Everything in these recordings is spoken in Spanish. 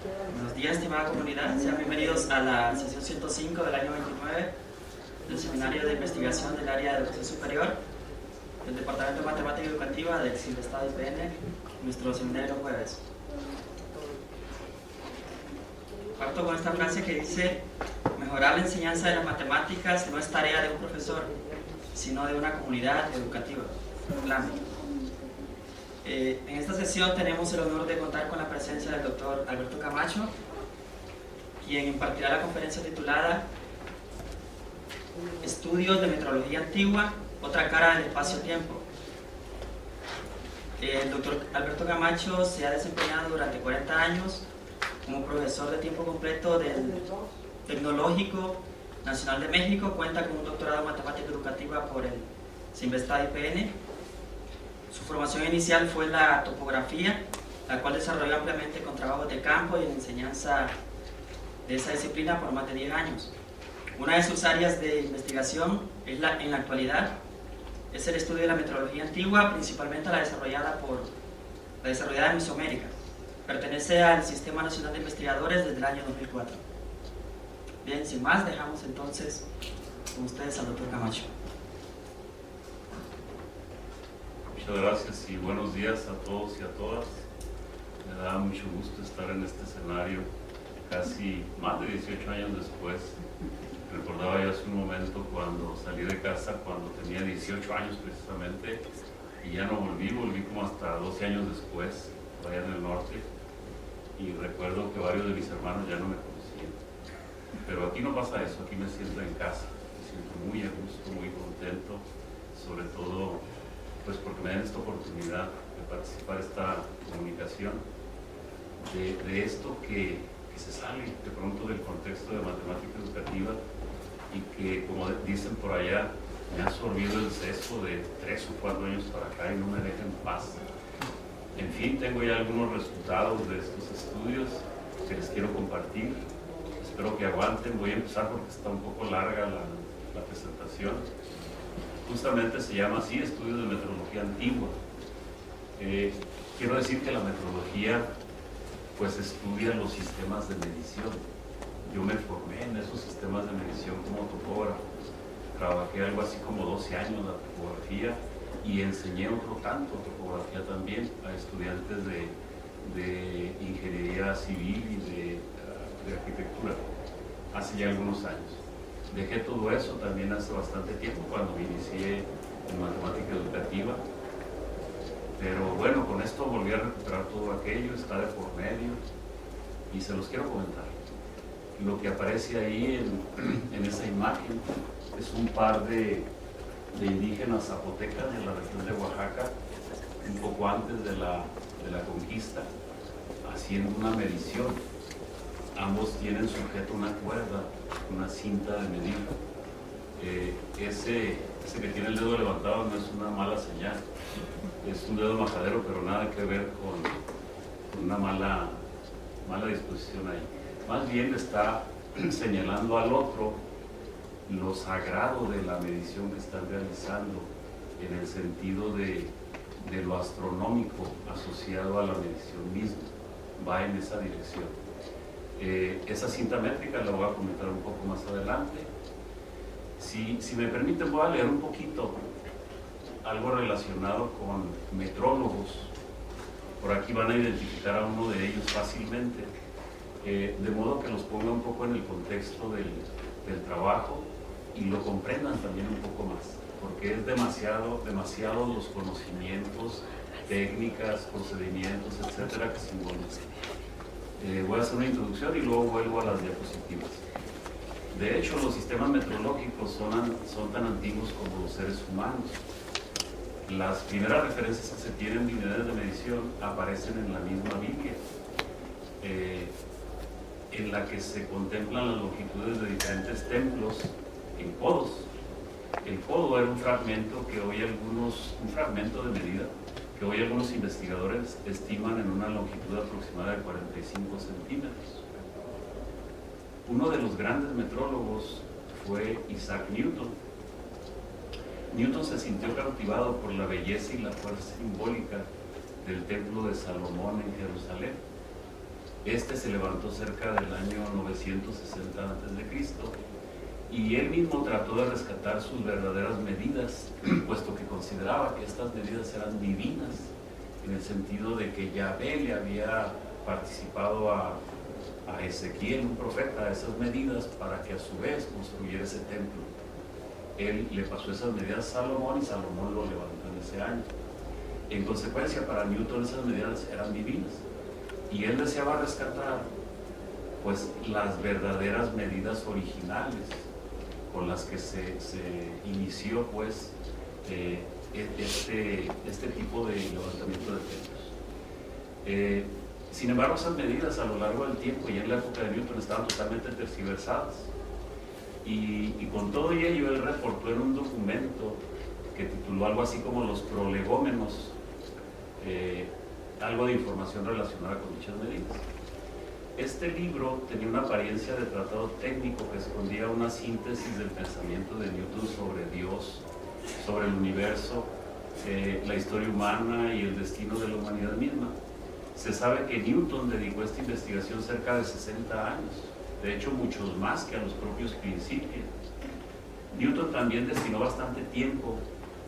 Buenos días, estimada comunidad. Sean bienvenidos a la sesión 105 del año 29 del Seminario de Investigación del Área de Educación Superior del Departamento de Matemática Educativa del CIMBESTAD IPN, nuestro seminario jueves. Parto con esta frase que dice: mejorar la enseñanza de las matemáticas no es tarea de un profesor, sino de una comunidad educativa. Clame. En esta sesión tenemos el honor de contar con la presencia del doctor Alberto Camacho, quien impartirá la conferencia titulada Estudios de Metrología Antigua, otra cara del espacio-tiempo. El doctor Alberto Camacho se ha desempeñado durante 40 años como profesor de tiempo completo del Tecnológico Nacional de México. Cuenta con un doctorado en matemática educativa por el CIMBESTAD IPN. Su formación inicial fue la topografía, la cual desarrolló ampliamente con trabajos de campo y en enseñanza de esa disciplina por más de 10 años. Una de sus áreas de investigación en la actualidad es el estudio de la metrología antigua, principalmente la desarrollada en Mesoamérica. Pertenece al Sistema Nacional de Investigadores desde el año 2004. Bien, sin más, dejamos entonces con ustedes al doctor Camacho. Muchas gracias y buenos días a todos y a todas. Me da mucho gusto estar en este escenario casi más de 18 años después. Recordaba yo hace un momento cuando salí de casa, cuando tenía 18 años precisamente, y ya no volví como hasta 12 años después, allá en el norte, y recuerdo que varios de mis hermanos ya no me conocían. Pero aquí no pasa eso, aquí me siento en casa, me siento muy a gusto, muy contento, sobre todo pues porque me dan esta oportunidad de participar en esta comunicación de esto que se sale de pronto del contexto de matemática educativa y que, como dicen por allá, me ha absorbido el sesgo de 3 o 4 años para acá y no me deja en paz. En fin, tengo ya algunos resultados de estos estudios que les quiero compartir. Espero que aguanten. Voy a empezar porque está un poco larga la presentación. Justamente se llama así, Estudios de Metrología Antigua. Quiero decir que la metrología pues estudia los sistemas de medición. Yo me formé en esos sistemas de medición como topógrafo. Trabajé algo así como 12 años la topografía y enseñé otro tanto topografía también a estudiantes de ingeniería civil y de arquitectura hace ya algunos años. Dejé todo eso también hace bastante tiempo cuando me inicié en matemática educativa, pero bueno, con esto volví a recuperar todo aquello, está de por medio y se los quiero comentar. Lo que aparece ahí en esa imagen es un par de indígenas zapotecas de la región de Oaxaca, un poco antes de la conquista, haciendo una medición. Ambos tienen sujeto una cuerda, una cinta de medir. Ese que tiene el dedo levantado no es una mala señal, es un dedo majadero, pero nada que ver con una mala disposición ahí. Más bien está señalando al otro lo sagrado de la medición que están realizando, en el sentido de lo astronómico asociado a la medición misma. Va en esa dirección. Esa cinta métrica la voy a comentar un poco más adelante. Si me permiten, voy a leer un poquito algo relacionado con metrólogos. Por aquí van a identificar a uno de ellos fácilmente, de modo que los ponga un poco en el contexto del trabajo y lo comprendan también un poco más, porque es demasiado los conocimientos, técnicas, procedimientos, etcétera, que se involucran. Voy a hacer una introducción y luego vuelvo a las diapositivas. De hecho, los sistemas metrológicos son tan antiguos como los seres humanos. Las primeras referencias que se tienen de unidades de medición aparecen en la misma Biblia, en la que se contemplan las longitudes de diferentes templos en codos. El codo era un fragmento de medida que hoy algunos investigadores estiman en una longitud aproximada de 45 centímetros. Uno de los grandes metrólogos fue Isaac Newton. Newton se sintió cautivado por la belleza y la fuerza simbólica del templo de Salomón en Jerusalén. Este se levantó cerca del año 960 a.C. y él mismo trató de rescatar sus verdaderas medidas, puesto que consideraba que estas medidas eran divinas, en el sentido de que Yahvé le había participado a Ezequiel, un profeta, esas medidas para que a su vez construyera ese templo. Él le pasó esas medidas a Salomón y Salomón lo levantó en ese año. En consecuencia, para Newton esas medidas eran divinas y él deseaba rescatar pues las verdaderas medidas originales con las que se inició pues este tipo de levantamiento de templos. Sin embargo, esas medidas a lo largo del tiempo y en la época de Newton estaban totalmente tergiversadas y con todo ello él reportó en un documento que tituló algo así como los prolegómenos, algo de información relacionada con dichas medidas. Este libro tenía una apariencia de tratado técnico que escondía una síntesis del pensamiento de Newton sobre Dios, sobre el universo, la historia humana y el destino de la humanidad misma. Se sabe que Newton dedicó a esta investigación cerca de 60 años, de hecho muchos más que a los propios principios. Newton también destinó bastante tiempo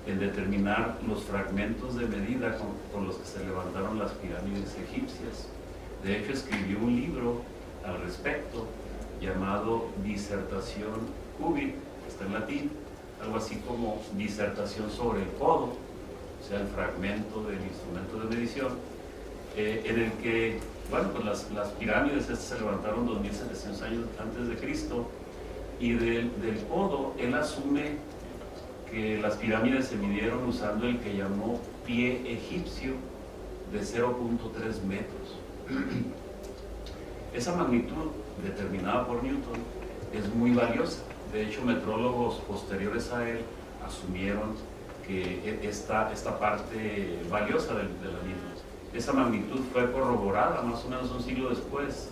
en determinar los fragmentos de medida con los que se levantaron las pirámides egipcias. De hecho, escribió un libro al respecto llamado Disertación Cúbic, que está en latín, algo así como disertación sobre el codo, o sea, el fragmento del instrumento de medición, en el que, bueno, pues las pirámides estas se levantaron 2700 años antes de Cristo, y del codo él asume que las pirámides se midieron usando el que llamó pie egipcio de 0.3 metros. Esa magnitud determinada por Newton es muy valiosa. De hecho, metrólogos posteriores a él asumieron que esta parte valiosa de la misma. Esa magnitud fue corroborada más o menos un siglo después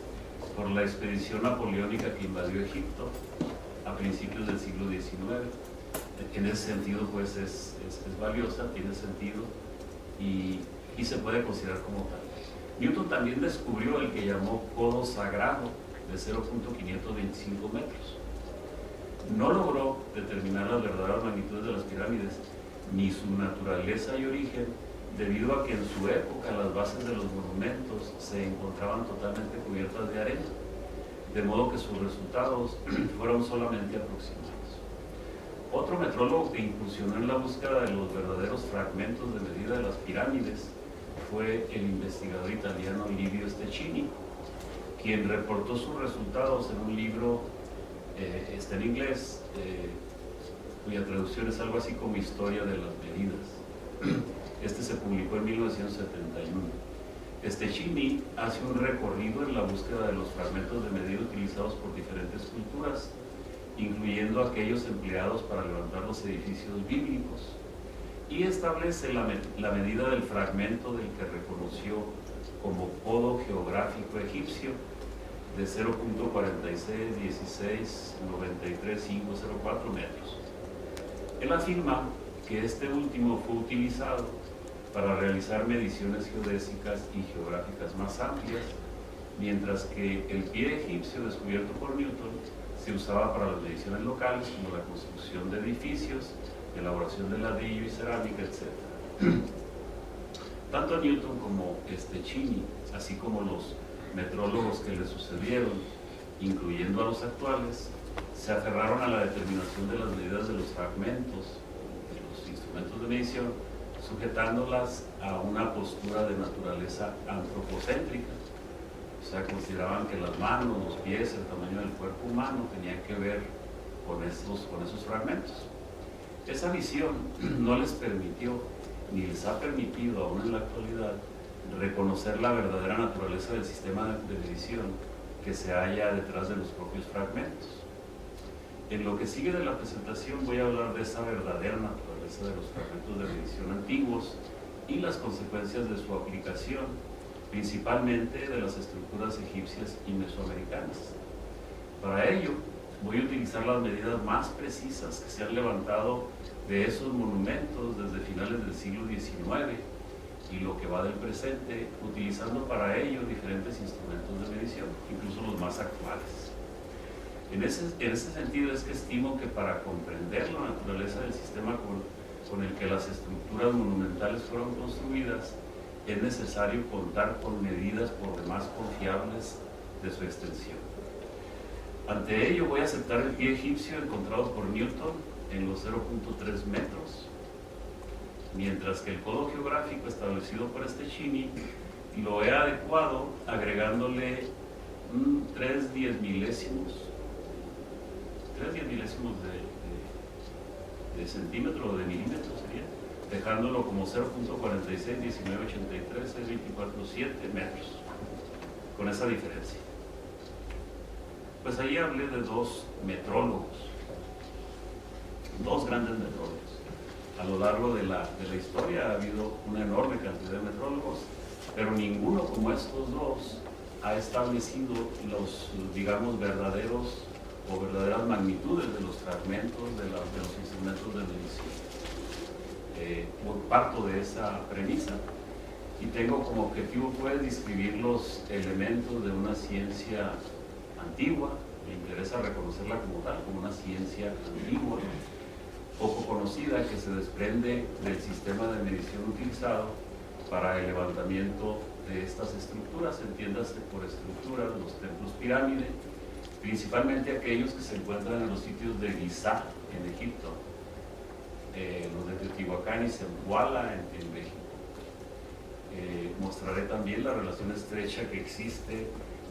por la expedición napoleónica que invadió Egipto a principios del siglo XIX. En ese sentido, pues es valiosa, tiene sentido y se puede considerar como tal. Newton también descubrió el que llamó codo sagrado de 0.525 metros. No logró determinar las verdaderas magnitudes de las pirámides ni su naturaleza y origen, debido a que en su época las bases de los monumentos se encontraban totalmente cubiertas de arena, de modo que sus resultados fueron solamente aproximados. Otro metrólogo que incursionó en la búsqueda de los verdaderos fragmentos de medida de las pirámides fue el investigador italiano Livio Stecchini, quien reportó sus resultados en un libro, está en inglés, cuya traducción es algo así como Historia de las Medidas. Este se publicó en 1971. Stecchini hace un recorrido en la búsqueda de los fragmentos de medida utilizados por diferentes culturas, incluyendo aquellos empleados para levantar los edificios bíblicos, y establece la medida del fragmento del que reconoció como codo geográfico egipcio de 0.461693.504 metros. Él afirma que este último fue utilizado para realizar mediciones geodésicas y geográficas más amplias, mientras que el pie egipcio descubierto por Newton se usaba para las mediciones locales, como la construcción de edificios, elaboración de ladrillo y cerámica, etc. Tanto Newton como Stecchini, así como los metrólogos que le sucedieron, incluyendo a los actuales, se aferraron a la determinación de las medidas de los fragmentos de los instrumentos de medición, sujetándolas a una postura de naturaleza antropocéntrica. O sea, consideraban que las manos, los pies, el tamaño del cuerpo humano tenían que ver con esos fragmentos. Esa visión no les permitió, ni les ha permitido aún en la actualidad, reconocer la verdadera naturaleza del sistema de medición que se halla detrás de los propios fragmentos. En lo que sigue de la presentación voy a hablar de esa verdadera naturaleza de los fragmentos de medición antiguos y las consecuencias de su aplicación, principalmente de las estructuras egipcias y mesoamericanas. Para ello, voy a utilizar las medidas más precisas que se han levantado de esos monumentos desde finales del siglo XIX y lo que va del presente, utilizando para ello diferentes instrumentos de medición, incluso los más actuales. En ese sentido es que estimo que para comprender la naturaleza del sistema con el que las estructuras monumentales fueron construidas, es necesario contar con medidas por demás confiables de su extensión. Ante ello voy a aceptar el pie egipcio encontrado por Newton en los 0.3 metros, mientras que el codo geográfico establecido por Stecchini lo he adecuado agregándole 3 diezmilésimos de centímetro o de milímetro sería, dejándolo como 0.46, 1983, 624, 7 metros, con esa diferencia. Pues ahí hablé de dos metrólogos, dos grandes metrólogos. A lo largo de la historia ha habido una enorme cantidad de metrólogos, pero ninguno como estos dos ha establecido los, digamos, verdaderas magnitudes de los fragmentos de los instrumentos de medición. Parto de esa premisa y tengo como objetivo pues describir los elementos de una ciencia antigua. Me interesa reconocerla como tal, como una ciencia antigua, poco conocida, que se desprende del sistema de medición utilizado para el levantamiento de estas estructuras. Entiéndase por estructuras los templos pirámide, principalmente aquellos que se encuentran en los sitios de Giza en Egipto, los de Teotihuacán y Zempoala en México. Mostraré también la relación estrecha que existe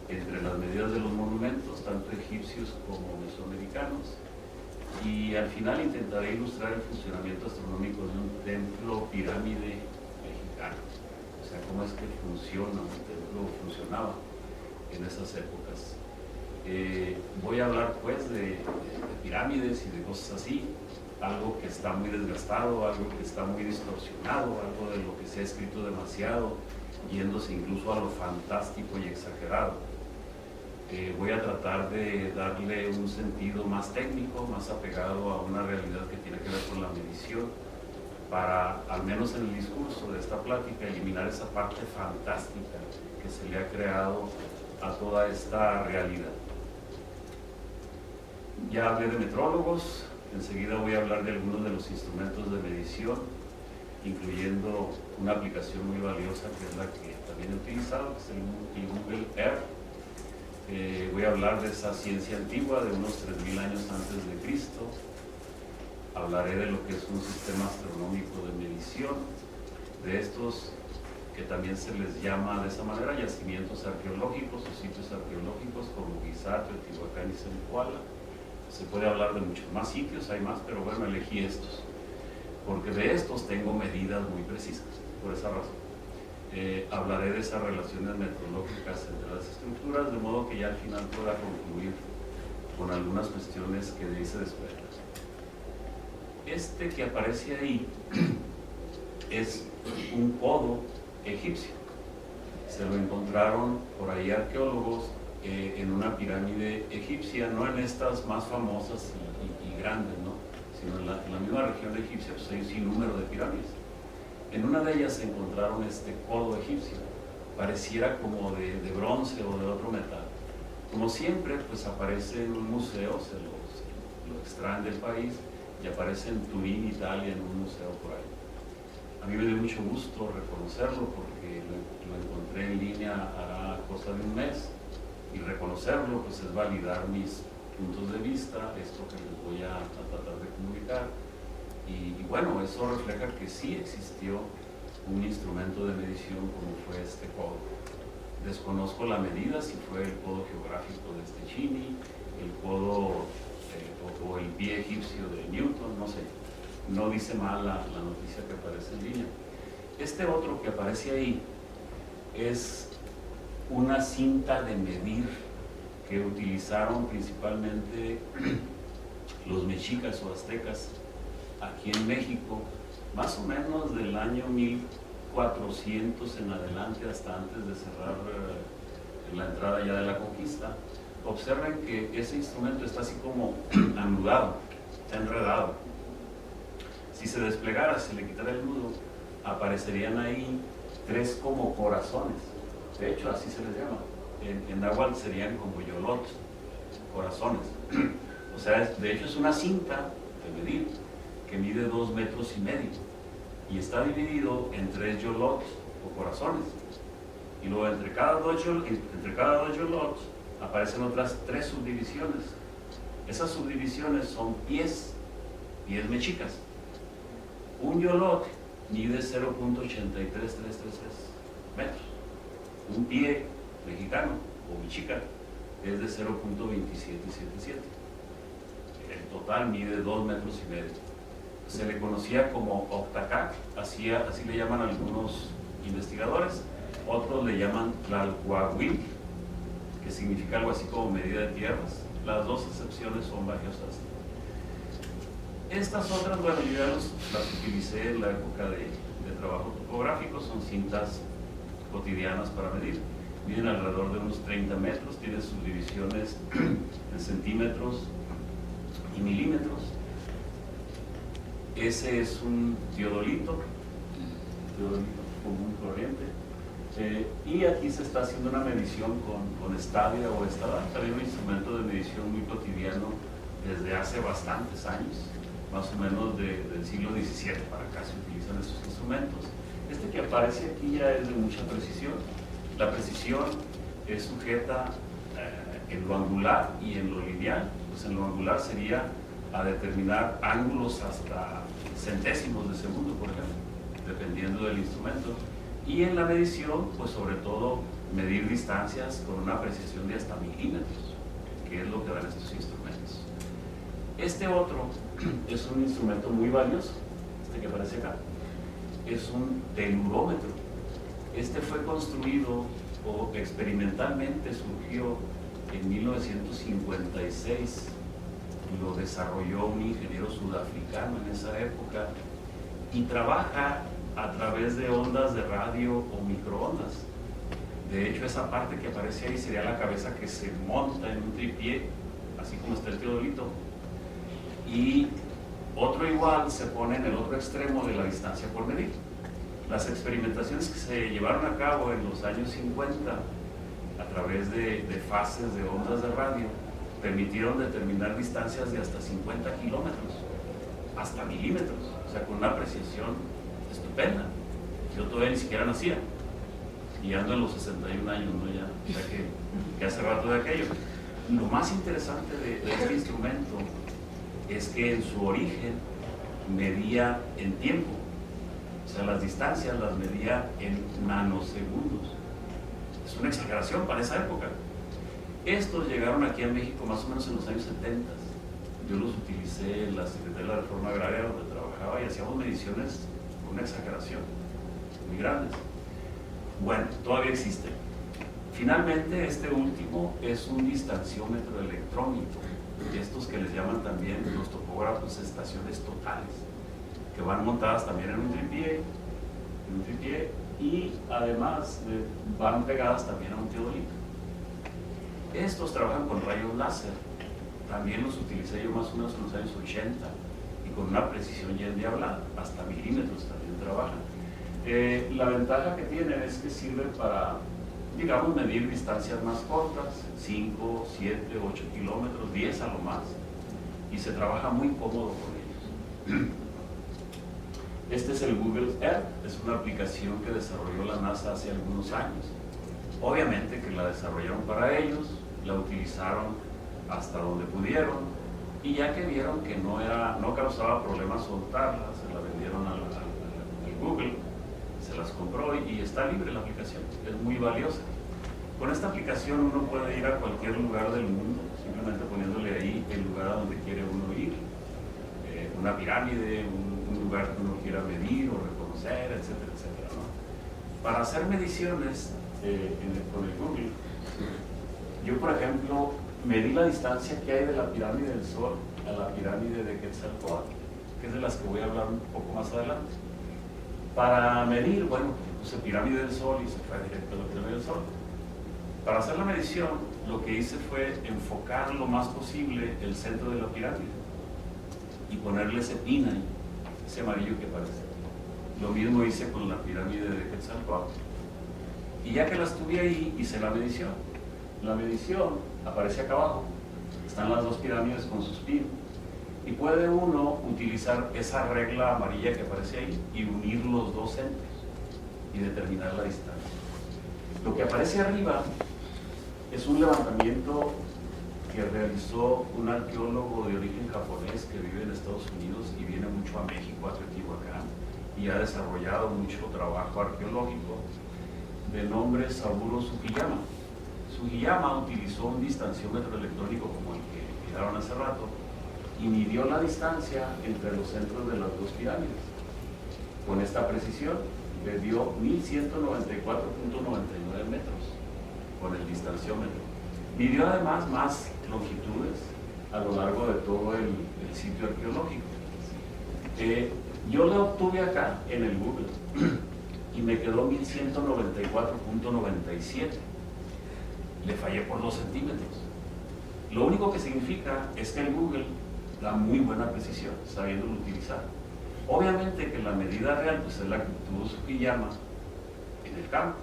entre las medidas de los monumentos, tanto egipcios como mesoamericanos, y al final intentaré ilustrar el funcionamiento astronómico de un templo pirámide mexicano, o sea, cómo es que funciona, un templo funcionaba en esas épocas. Voy a hablar pues de pirámides y de cosas así, algo que está muy desgastado, algo que está muy distorsionado, algo de lo que se ha escrito demasiado, yéndose incluso a lo fantástico y exagerado. Voy a tratar de darle un sentido más técnico, más apegado a una realidad que tiene que ver con la medición, para, al menos en el discurso de esta plática, eliminar esa parte fantástica que se le ha creado a toda esta realidad. Ya hablé de metrólogos, enseguida voy a hablar de algunos de los instrumentos de medición, incluyendo una aplicación muy valiosa que es la que también he utilizado, que es el Google Earth. Voy a hablar de esa ciencia antigua de unos 3000 años antes de Cristo. Hablaré de lo que es un sistema astronómico de medición, de estos que también se les llama de esa manera yacimientos arqueológicos o sitios arqueológicos como Giza, Teotihuacán y Zempoala. Se puede hablar de muchos más sitios, hay más, pero bueno, elegí estos, porque de estos tengo medidas muy precisas, por esa razón. Hablaré de esas relaciones metrológicas entre las estructuras, de modo que ya al final pueda concluir con algunas cuestiones que de ahí se desprenden. Este que aparece ahí es un codo egipcio. Se lo encontraron por ahí arqueólogos en una pirámide egipcia, no en estas más famosas y grandes, ¿no? Sino en la misma región egipcia, pues hay un sinnúmero de pirámides. En una de ellas se encontraron este codo egipcio, pareciera como de bronce o de otro metal. Como siempre, pues aparece en un museo, lo extraen del país y aparece en Turín, Italia, en un museo por ahí. A mí me dio mucho gusto reconocerlo porque lo encontré en línea hará cosa de un mes, y reconocerlo pues es validar mis puntos de vista, esto que les voy a tratar de comunicar. Y bueno, eso refleja que sí existió un instrumento de medición como fue este codo. Desconozco la medida, si fue el codo geográfico de Stecchini, el codo o el pie egipcio de Newton, no sé. No dice mal la noticia que aparece en línea. Este otro que aparece ahí es una cinta de medir que utilizaron principalmente los mexicas o aztecas aquí en México, más o menos del año 1400 en adelante, hasta antes de cerrar la entrada ya de la conquista. Observen que ese instrumento está así como anudado, está enredado. Si se desplegara, si le quitara el nudo, aparecerían ahí 3 como corazones. De hecho, así se les llama. En náhuatl serían como yolot, corazones. O sea, de hecho es una cinta de medir que mide 2,5 metros y está dividido en 3 yolots o corazones. Y luego entre cada dos yolots aparecen otras 3 subdivisiones. Esas subdivisiones son pies mexicas. Un yolot mide 0.83333 metros. Un pie mexicano o mexica es de 0.2777. El total mide 2,5 metros. Se le conocía como octacac, así le llaman algunos investigadores. Otros le llaman tlalcuahuil, que significa algo así como medida de tierras. Las dos excepciones son valiosas. Estas otras, bueno, yo ya las utilicé en la época de trabajo topográfico, son cintas cotidianas para medir. Miden alrededor de unos 30 metros, tienen subdivisiones en centímetros y milímetros. Ese es un teodolito común corriente. Y aquí se está haciendo una medición con estadia o estadar, también un instrumento de medición muy cotidiano desde hace bastantes años, más o menos del siglo XVII para acá se utilizan estos instrumentos. Este que aparece aquí ya es de mucha precisión. La precisión es sujeta en lo angular y en lo lineal. Pues en lo angular sería a determinar ángulos hasta centésimos de segundo, por ejemplo, dependiendo del instrumento. Y en la medición, pues sobre todo medir distancias con una precisión de hasta milímetros, que es lo que dan estos instrumentos. Este otro es un instrumento muy valioso, este que aparece acá, es un telurómetro. Este fue construido o experimentalmente surgió en 1956, lo desarrolló un ingeniero sudafricano en esa época y trabaja a través de ondas de radio o microondas. De hecho, esa parte que aparece ahí sería la cabeza que se monta en un tripié, así como está el teodolito, y otro igual se pone en el otro extremo de la distancia por medir. Las experimentaciones que se llevaron a cabo en los años 50 a través de fases de ondas de radio permitieron determinar distancias de hasta 50 kilómetros, hasta milímetros, o sea, con una precisión estupenda. Yo todavía ni siquiera nacía y ando en los 61 años, ¿no? Ya, o sea que hace rato de aquello. Lo más interesante de este instrumento es que en su origen medía en tiempo, o sea, las distancias las medía en nanosegundos. Es una exageración para esa época. Estos llegaron aquí a México más o menos en los años 70. Yo los utilicé en la Secretaría de la Reforma Agraria donde trabajaba y hacíamos mediciones con una exageración muy grandes. Bueno, todavía existe. Finalmente, este último es un distanciómetro electrónico, estos que les llaman también los topógrafos estaciones totales, que van montadas también en un tripié y además van pegadas también a un teodolito. Estos trabajan con rayos láser, también los utilicé yo más o menos en los años 80 y con una precisión ya endiablada, hasta milímetros también trabajan. La ventaja que tienen es que sirven para, digamos, medir distancias más cortas, 5, 7, 8 kilómetros, 10 a lo más, y se trabaja muy cómodo con ellos. Este es el Google Earth, es una aplicación que desarrolló la NASA hace algunos años. Obviamente que la desarrollaron para ellos, la utilizaron hasta donde pudieron, y ya que vieron que no causaba problemas soltarla, se la vendieron al Google, se las compró y está libre la aplicación, es muy valiosa. Con esta aplicación uno puede ir a cualquier lugar del mundo, simplemente poniéndole ahí el lugar a donde quiere uno ir, una pirámide, un lugar que uno quiera medir o reconocer, etcétera, etcétera, ¿no? Para hacer mediciones con el Google, yo por ejemplo medí la distancia que hay de la pirámide del Sol a la pirámide de Quetzalcóatl, que es de las que voy a hablar un poco más adelante. Para medir, bueno, puse pirámide del Sol y se fue directo a la pirámide del Sol. Para hacer la medición, lo que hice fue enfocar lo más posible el centro de la pirámide y ponerle ese pin ahí, ese amarillo que aparece. Lo mismo hice con la pirámide de Quetzalcóatl. Y ya que la estuve ahí, hice la medición. La medición aparece acá abajo. Están las dos pirámides con sus pinos. Y puede uno utilizar esa regla amarilla que aparece ahí y unir los dos centros y determinar la distancia. Lo que aparece arriba es un levantamiento que realizó un arqueólogo de origen japonés que vive en Estados Unidos y viene mucho a México, a Teotihuacán, y ha desarrollado mucho trabajo arqueológico, de nombre Saburo Sugiyama. Sugiyama utilizó un distanciómetro electrónico como el que miraron hace rato y midió la distancia entre los centros de las dos pirámides. Con esta precisión le dio 1194.99 metros con el distanciómetro. Midió además más longitudes a lo largo de todo el sitio arqueológico. Yo la obtuve acá en el Google y me quedó 1194.97. Le fallé por 2 centímetros. Lo único que significa es que el Google da muy buena precisión, sabiéndolo utilizar. Obviamente que la medida real pues, es la que tuvo Sugiyama en el campo,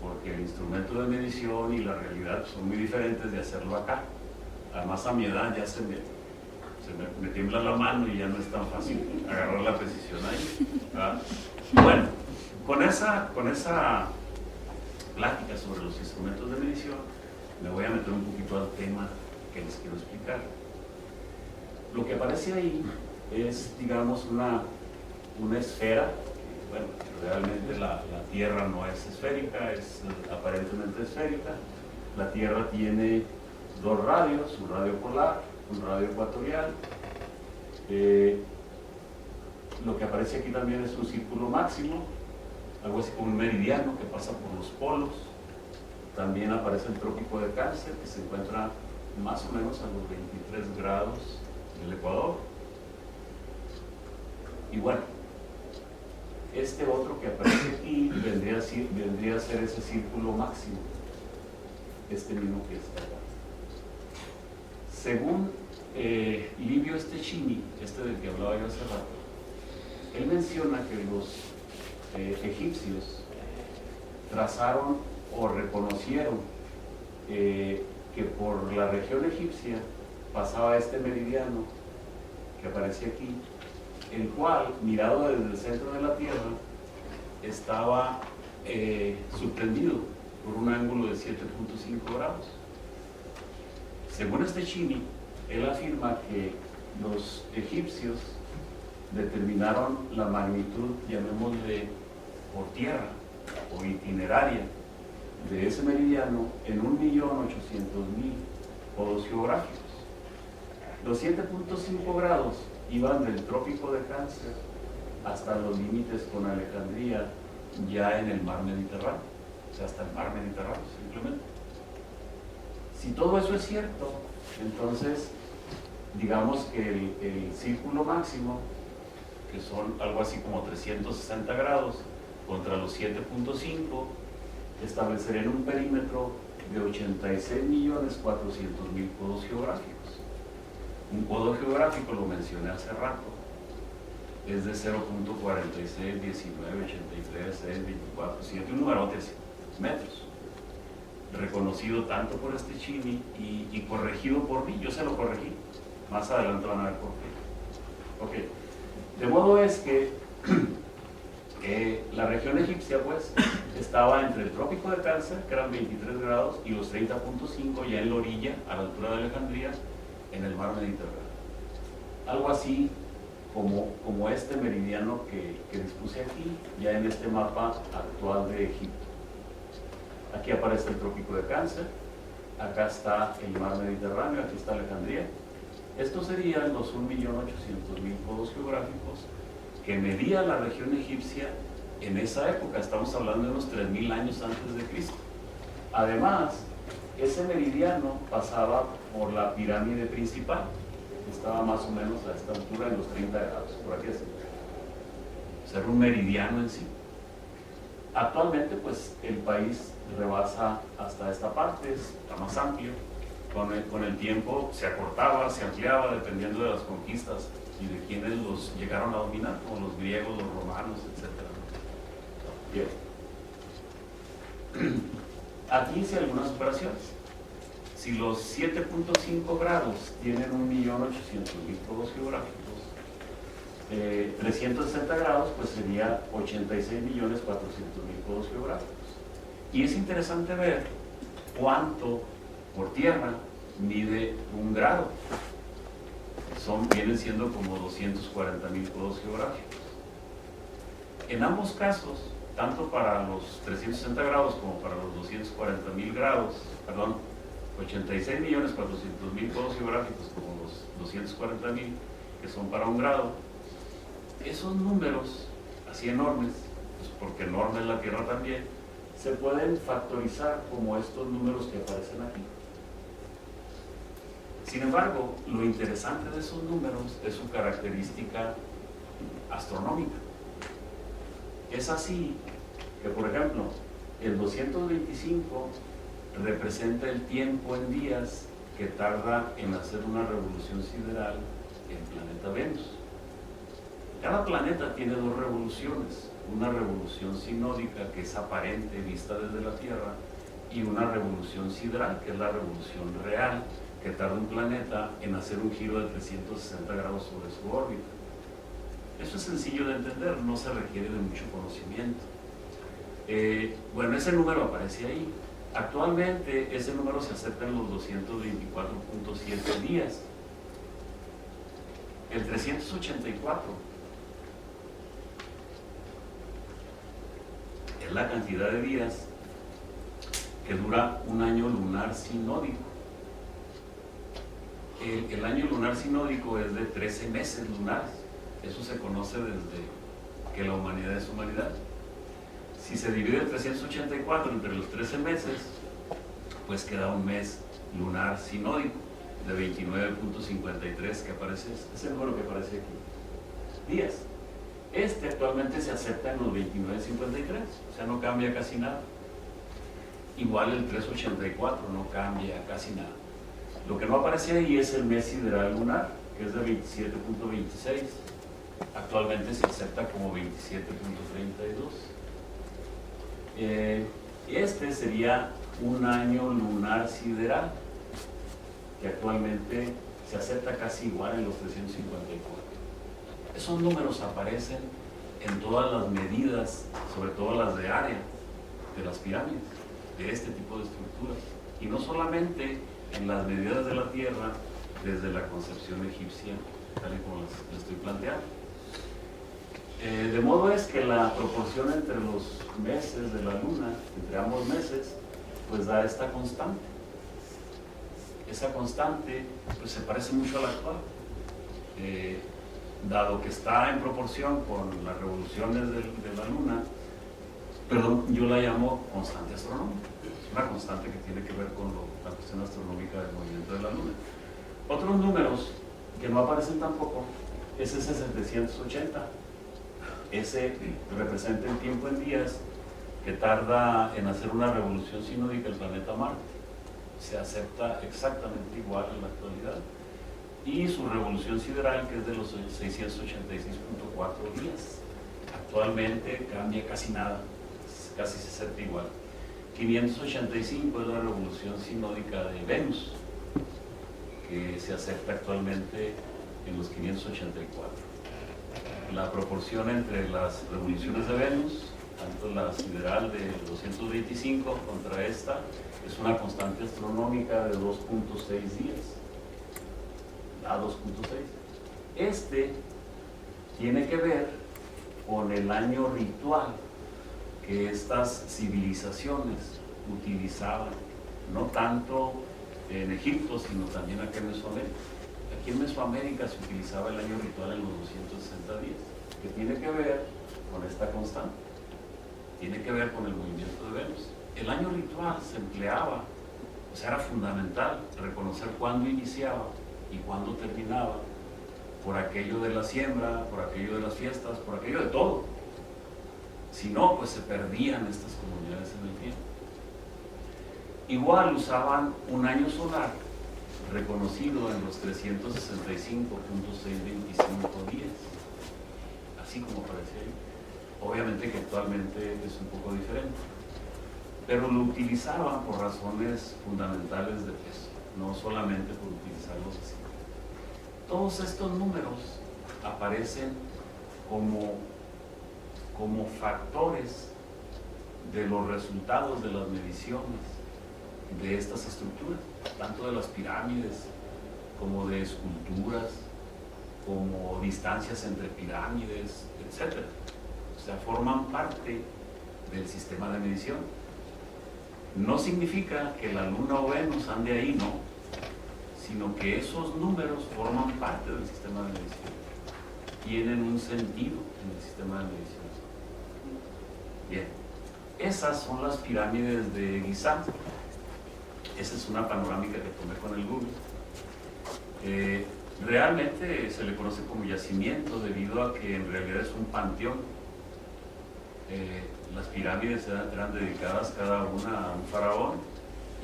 porque el instrumento de medición y la realidad pues, son muy diferentes de hacerlo acá. Además a mi edad ya me tiembla la mano y ya no es tan fácil agarrar la precisión ahí, ¿verdad? Bueno, con esa plática sobre los instrumentos de medición me voy a meter un poquito al tema que les quiero explicar. Lo que aparece ahí es, digamos, una esfera. Bueno, realmente la Tierra no es esférica, es aparentemente esférica. La Tierra tiene 2 radios, un radio polar, un radio ecuatorial. Lo que aparece aquí también es un círculo máximo, algo así como un meridiano que pasa por los polos. También aparece el trópico de Cáncer, que se encuentra más o menos a los 23 grados del Ecuador. Y bueno, este otro que aparece aquí vendría a ser ese círculo máximo, este mismo que está acá. Según Livio Stechini, del que hablaba yo hace rato, él menciona que los egipcios trazaron o reconocieron que por la región egipcia pasaba este meridiano que aparece aquí, el cual, mirado desde el centro de la Tierra, estaba subtendido por un ángulo de 7.5 grados. Según Stechini, él afirma que los egipcios determinaron la magnitud, llamémosle por tierra o itineraria, de ese meridiano en 1.800.000 podos geográficos. Los 7.5 grados iban del trópico de Cáncer hasta los límites con Alejandría, ya en el mar Mediterráneo, o sea, hasta el mar Mediterráneo simplemente. Si todo eso es cierto, entonces digamos que el círculo máximo, que son algo así como 360 grados contra los 7.5, establecerían un perímetro de 86.400.000 podos geográficos. Un podo geográfico, lo mencioné hace rato, es de 0.46, 19, 83, 6, 24, 7, un numerote así, metros. Reconocido tanto por Stechini y corregido por mí. Yo se lo corregí. Más adelante van a ver por qué. Ok. De modo es que la región egipcia, pues, estaba entre el trópico de Cáncer, que eran 23 grados, y los 30.5 ya en la orilla, a la altura de Alejandría, en el mar Mediterráneo. Algo así como este meridiano que dispuse aquí, ya en este mapa actual de Egipto. Aquí aparece el trópico de Cáncer, acá está el mar Mediterráneo, aquí está Alejandría. Estos serían los 1.800.000 podos geográficos que medía la región egipcia en esa época. Estamos hablando de unos 3.000 años antes de Cristo. Además, ese meridiano pasaba por la pirámide principal, que estaba más o menos a esta altura, en los 30 grados, por aquí así. O sea, era un meridiano en sí. Actualmente, pues, el país rebasa hasta esta parte, está más amplio. Con el tiempo se acortaba, se ampliaba, dependiendo de las conquistas y de quienes los llegaron a dominar, como los griegos, los romanos, etc. Bien. Aquí hice algunas operaciones. Si los 7.5 grados tienen 1.800.000 polos geográficos, 360 grados pues sería 86.400.000 polos geográficos. Y es interesante ver cuánto por tierra mide un grado. Vienen siendo como 240.000 polos geográficos. En ambos casos, tanto para los 360 grados como para los 240.000 grados, perdón, 86.400.000 polos geográficos como los 240.000 que son para un grado, esos números así enormes, pues porque enorme es la Tierra también, se pueden factorizar como estos números que aparecen aquí. Sin embargo, lo interesante de esos números es su característica astronómica. Es así que, por ejemplo, el 225 representa el tiempo en días que tarda en hacer una revolución sideral en el planeta Venus. Cada planeta tiene dos revoluciones, una revolución sinódica que es aparente vista desde la Tierra y una revolución sideral que es la revolución real que tarda un planeta en hacer un giro de 360 grados sobre su órbita. Eso es sencillo de entender, no se requiere de mucho conocimiento. Bueno, ese número aparece ahí. Actualmente ese número se acepta en los 224.7 días. El 384 es la cantidad de días que dura un año lunar sinódico. El año lunar sinódico es de 13 meses lunares. Eso se conoce desde que la humanidad es humanidad. Si se divide el 384 entre los 13 meses, pues queda un mes lunar sinódico de 29.53 que aparece, es el número que aparece aquí. Días. Este actualmente se acepta en los 29.53, o sea, no cambia casi nada. Igual el 384 no cambia casi nada. Lo que no aparece ahí es el mes sideral lunar, que es de 27.26. Actualmente se acepta como 27.32. Este sería un año lunar sideral, que actualmente se acepta casi igual en los 354. Esos números aparecen en todas las medidas, sobre todo las de área de las pirámides, de este tipo de estructuras, y no solamente en las medidas de la Tierra desde la concepción egipcia, tal y como les estoy planteando. De modo es que la proporción entre los meses de la Luna, entre ambos meses, pues da esta constante. Esa constante pues se parece mucho a la actual. Dado que está en proporción con las revoluciones de la Luna, perdón, yo la llamo constante astronómica. Es una constante que tiene que ver con la cuestión astronómica del movimiento de la Luna. Otros números que no aparecen tampoco es ese 780. Ese representa el tiempo en días que tarda en hacer una revolución sinódica el planeta Marte. Se acepta exactamente igual en la actualidad. Y su revolución sideral, que es de los 686.4 días. Actualmente cambia casi nada, casi se acepta igual. 585 es la revolución sinódica de Venus, que se acepta actualmente en los 584. La proporción entre las revoluciones de Venus, tanto la sideral de 225 contra esta, es una constante astronómica de 2.6 días. A 2.6. Este tiene que ver con el año ritual que estas civilizaciones utilizaban, no tanto en Egipto, sino también aquí en Mesoamérica. Aquí en Mesoamérica se utilizaba el año ritual en los 260 días, que tiene que ver con esta constante, tiene que ver con el movimiento de Venus. El año ritual se empleaba, o sea, era fundamental reconocer cuándo iniciaba y cuándo terminaba, por aquello de la siembra, por aquello de las fiestas, por aquello de todo. Si no, pues se perdían estas comunidades en el tiempo. Igual usaban un año solar reconocido en los 365.625 días, así como aparece ahí. Obviamente que actualmente es un poco diferente, pero lo utilizaban por razones fundamentales de peso, no solamente por utilizarlos así. Todos estos números aparecen como factores de los resultados de las mediciones de estas estructuras, tanto de las pirámides como de esculturas, como distancias entre pirámides, etc. O sea, forman parte del sistema de medición. No significa que la Luna o Venus ande ahí, no, sino que esos números forman parte del sistema de medición, tienen un sentido en el sistema de medición. Bien, esas son las pirámides de Giza. Esa es una panorámica que tomé con el Google. Realmente se le conoce como yacimiento debido a que en realidad es un panteón. Las pirámides eran dedicadas cada una a un faraón,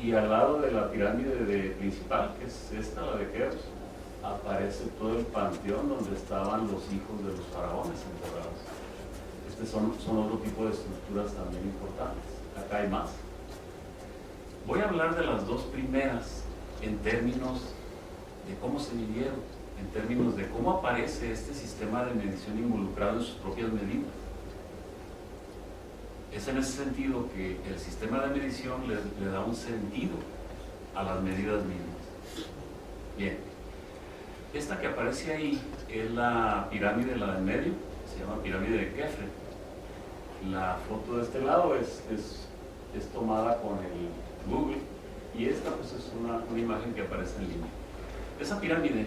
y al lado de la pirámide principal, que es esta, la de Keops, aparece todo el panteón donde estaban los hijos de los faraones enterrados. Son otro tipo de estructuras también importantes. Acá hay más. Voy a hablar de las dos primeras en términos de cómo se midieron, en términos de cómo aparece este sistema de medición involucrado en sus propias medidas. Es en ese sentido que el sistema de medición le da un sentido a las medidas mismas. Bien, esta que aparece ahí es la pirámide, la del medio, se llama pirámide de Kefre. La foto de este lado es tomada con el Google, y esta pues es una imagen que aparece en línea. Esa pirámide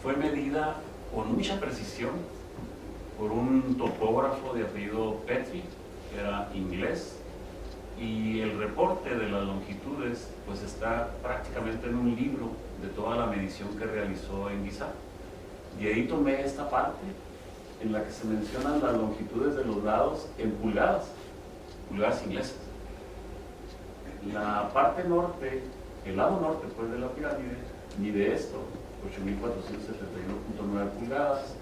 fue medida con mucha precisión por un topógrafo de apellido Petrie, que era inglés, y el reporte de las longitudes pues está prácticamente en un libro de toda la medición que realizó en Giza. De ahí tomé esta parte en la que se mencionan las longitudes de los lados en pulgadas inglesas. La parte norte, el lado norte pues de la pirámide, mide esto, 8.471.9 pulgadas,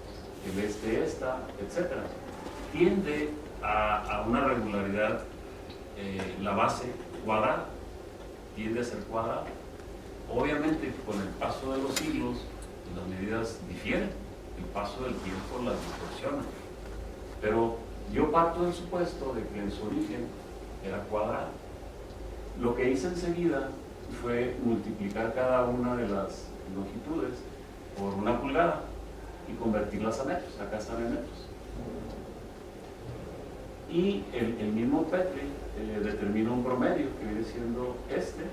el este esta, etc. Tiende a una regularidad, la base cuadrada, tiende a ser cuadrada. Obviamente con el paso de los siglos las medidas difieren, el paso del tiempo las distorsiona, pero yo parto del supuesto de que en su origen era cuadrada. Lo que hice enseguida fue multiplicar cada una de las longitudes por una pulgada y convertirlas a metros. Acá están en metros. Y el mismo Petrie determina un promedio que viene siendo este,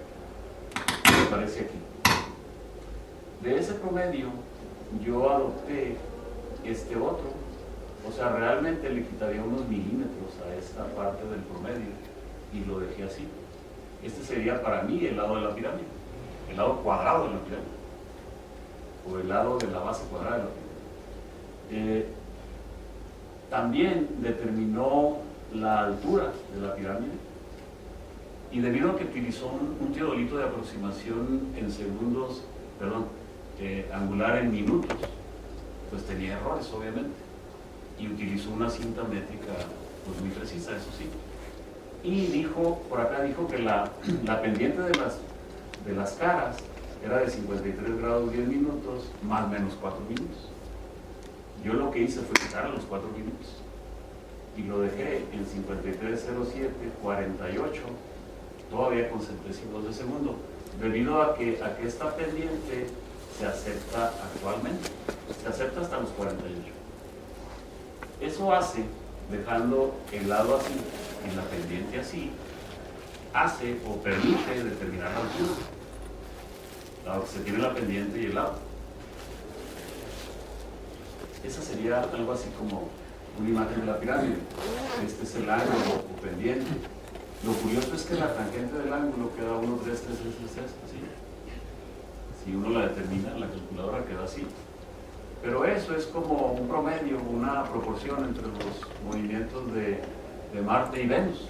que aparece aquí. De ese promedio yo adopté este otro, o sea, realmente le quitaría unos milímetros a esta parte del promedio y lo dejé así. Este sería para mí el lado de la pirámide, el lado cuadrado de la pirámide, o el lado de la base cuadrada de la pirámide. También determinó la altura de la pirámide, y debido a que utilizó un teodolito de aproximación en segundos, angular en minutos, pues tenía errores obviamente, y utilizó una cinta métrica pues muy precisa, eso sí. Y dijo, por acá dijo que la pendiente de las caras era de 53 grados 10 minutos más menos 4 minutos. Yo lo que hice fue quitar los 4 minutos y lo dejé en 53.07.48, todavía con centésimos de segundo, debido a que esta pendiente se acepta actualmente, se acepta hasta los 48. Eso hace, dejando el lado así y la pendiente así, hace o permite determinar la altura, dado que se tiene la pendiente y el lado. Esa sería algo así como una imagen de la pirámide. Este es el ángulo o pendiente. Lo curioso es que la tangente del ángulo queda 1, 3, 3, 3, 3, 3, así. Si uno la determina, la calculadora queda así. Pero eso es como un promedio, una proporción entre los movimientos de Marte y Venus,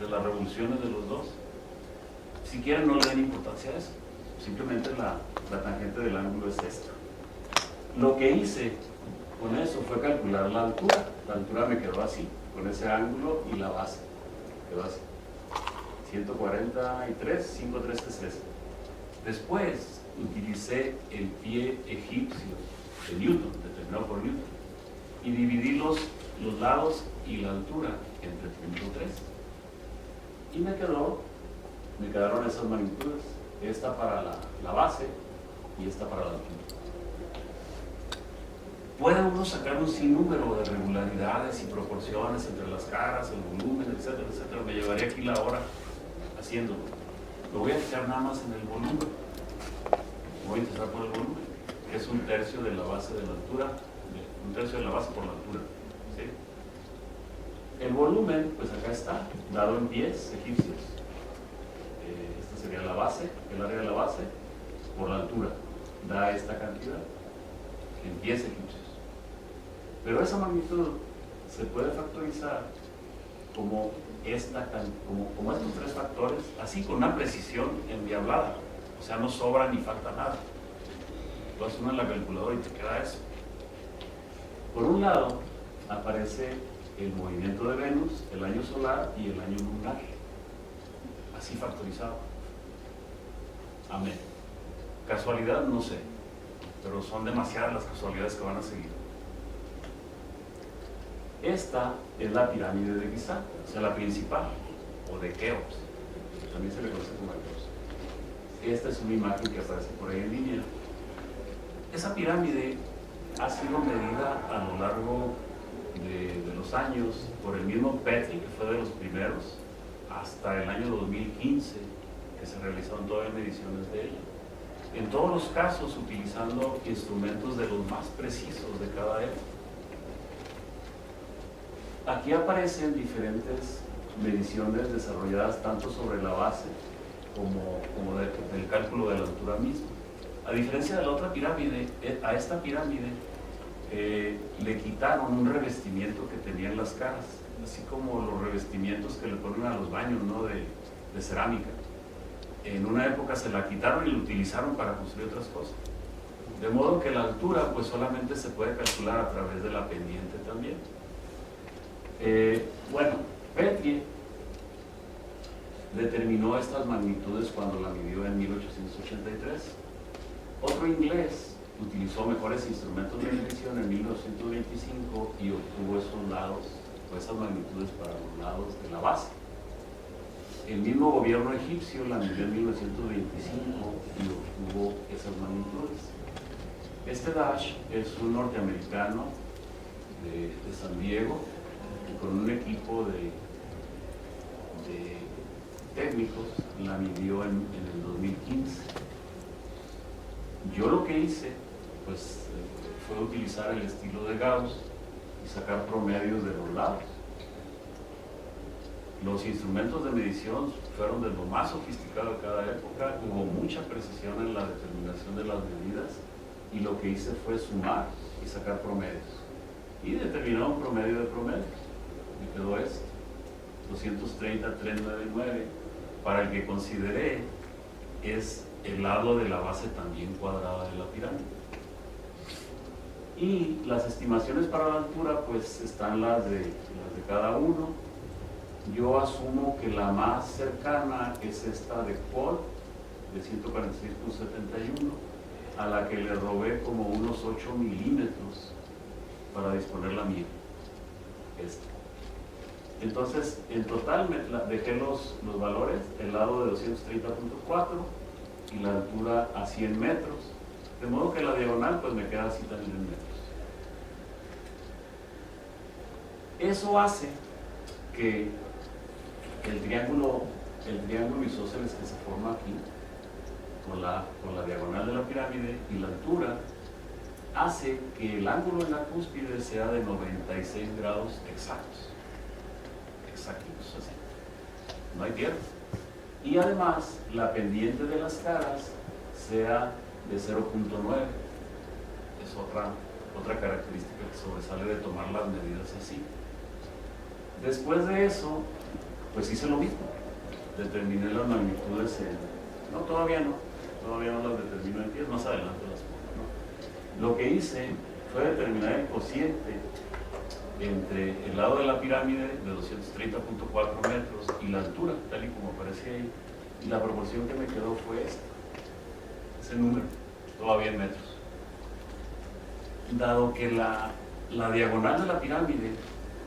de las revoluciones de los dos. Si quieren, no le den importancia a eso. simplemente la tangente del ángulo es esta. Lo que hice con eso fue calcular la altura. La altura me quedó así, con ese ángulo y la base. Quedó así. 143, 5,3 es ese. Después utilicé el pie egipcio de Newton, determinado por Newton, y dividí los lados y la altura entre 0.3. Y me quedaron esas magnitudes. Esta para la base y esta para la altura. Puede uno sacar un sinnúmero de regularidades y proporciones entre las caras, el volumen, etcétera, etcétera. Me llevaría aquí la hora haciéndolo. Lo voy a fijar nada más en el volumen. Voy a empezar por el volumen, que es 1/3 de la base de la altura, 1/3 de la base por la altura. ¿Sí? El volumen, pues acá está, dado en pies egipcios. Esta sería la base, el área de la base, por la altura. Da esta cantidad en pies egipcios. Pero esa magnitud se puede factorizar como estos 3 factores, así con una precisión endiablada. O sea, no sobra ni falta nada. Tú haces una en la calculadora y te queda eso. Por un lado, aparece el movimiento de Venus, el año solar y el año lunar. Así factorizado. Amén. Casualidad, no sé. Pero son demasiadas las casualidades que van a seguir. Esta es la pirámide de Giza, o sea, la principal, o de Keops. También se le conoce como Keops. Esta es una imagen que aparece por ahí en línea. Esa pirámide ha sido medida a lo largo de los años por el mismo Petrie, que fue de los primeros, hasta el año 2015, que se realizaron todavía mediciones de ella. En todos los casos, utilizando instrumentos de los más precisos de cada época. Aquí aparecen diferentes mediciones desarrolladas tanto sobre la base como del cálculo de la altura misma. A diferencia de la otra pirámide, a esta pirámide le quitaron un revestimiento que tenían las caras, así como los revestimientos que le ponen a los baños, ¿no? de cerámica. En una época se la quitaron y la utilizaron para construir otras cosas. De modo que la altura pues solamente se puede calcular a través de la pendiente también. Bueno, Petrie determinó estas magnitudes cuando la midió en 1883. Otro inglés utilizó mejores instrumentos de medición en 1925 y obtuvo esos lados, o esas magnitudes para los lados de la base. El mismo gobierno egipcio la midió en 1925 y obtuvo esas magnitudes. Este Dash es un norteamericano de San Diego, con un equipo de técnicos, la midió en el 2015. Yo lo que hice, pues, fue utilizar el estilo de Gauss y sacar promedios de los lados. Los instrumentos de medición fueron de lo más sofisticado de cada época, hubo mucha precisión en la determinación de las medidas y lo que hice fue sumar y sacar promedios. Y determinar un promedio de promedios. Me quedó esto, 230,399, para el que consideré es el lado de la base también cuadrada de la pirámide. Y las estimaciones para la altura, pues están las de cada uno. Yo asumo que la más cercana es esta de Paul, de 146,71, a la que le robé como unos 8 milímetros para disponer la mía. Esta. Entonces, en total dejé los valores, el lado de 230,4 y la altura a 100 metros, de modo que la diagonal pues me queda así también en metros. Eso hace que el triángulo isósceles que se forma aquí, con la diagonal de la pirámide y la altura, hace que el ángulo en la cúspide sea de 96 grados exactos. Exactos, así. No hay pierde. Y además, la pendiente de las caras sea de 0.9. Es otra característica que sobresale de tomar las medidas así. Después de eso, pues hice lo mismo. Determiné las magnitudes todavía no. todavía no las determino en pies, más adelante las pongo, ¿no? Lo que hice fue determinar el cociente entre el lado de la pirámide de 230.4 metros y la altura, tal y como aparece ahí, y la proporción que me quedó fue esta, ese número, todavía en metros. Dado que la diagonal de la pirámide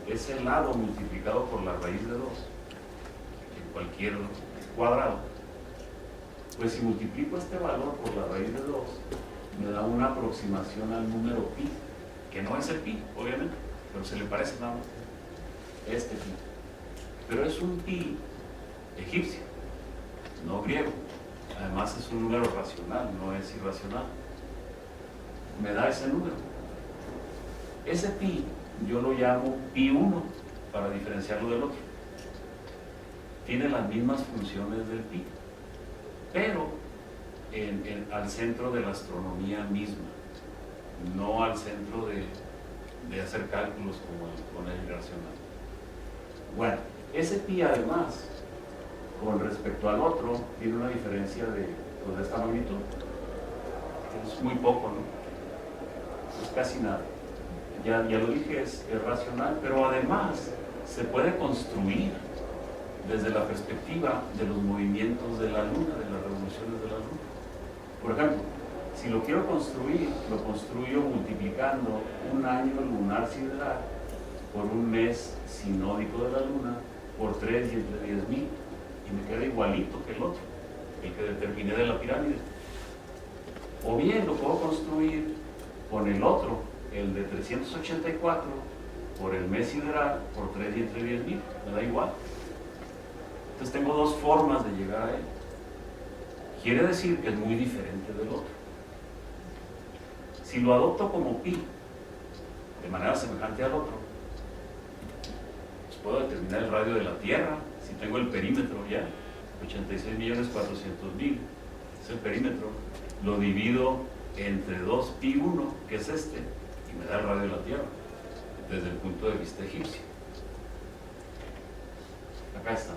es el lado multiplicado por la raíz de 2, en cualquier cuadrado, pues si multiplico este valor por la raíz de 2, me da una aproximación al número pi, que no es el pi, obviamente, pero se le parece nada más, este pi. Pero es un pi egipcio, no griego. Además es un número racional, no es irracional. Me da ese número. Ese pi yo lo llamo pi 1 para diferenciarlo del otro. Tiene las mismas funciones del pi, pero al centro de la astronomía misma, no al centro de hacer cálculos con el irracional. Bueno, ese pi además, con respecto al otro, tiene una diferencia de esta magnitud. Es muy poco, ¿no? Es casi nada. Ya lo dije, es racional, pero además se puede construir desde la perspectiva de los movimientos de la Luna, de las revoluciones de la Luna. Por ejemplo, si lo quiero construir, lo construyo multiplicando un año lunar sideral por un mes sinódico de la Luna por 3 y entre 10.000, y me queda igualito que el otro, el que determiné de la pirámide. O bien lo puedo construir con el otro, el de 384 por el mes sideral por 3 y entre 10.000, me da igual. Entonces tengo dos formas de llegar a él. Quiere decir que es muy diferente del otro. Si lo adopto como pi, de manera semejante al otro, pues puedo determinar el radio de la Tierra. Si tengo el perímetro ya, 86.400.000, es el perímetro, lo divido entre 2 pi 1, que es este, y me da el radio de la Tierra, desde el punto de vista egipcio. Acá está.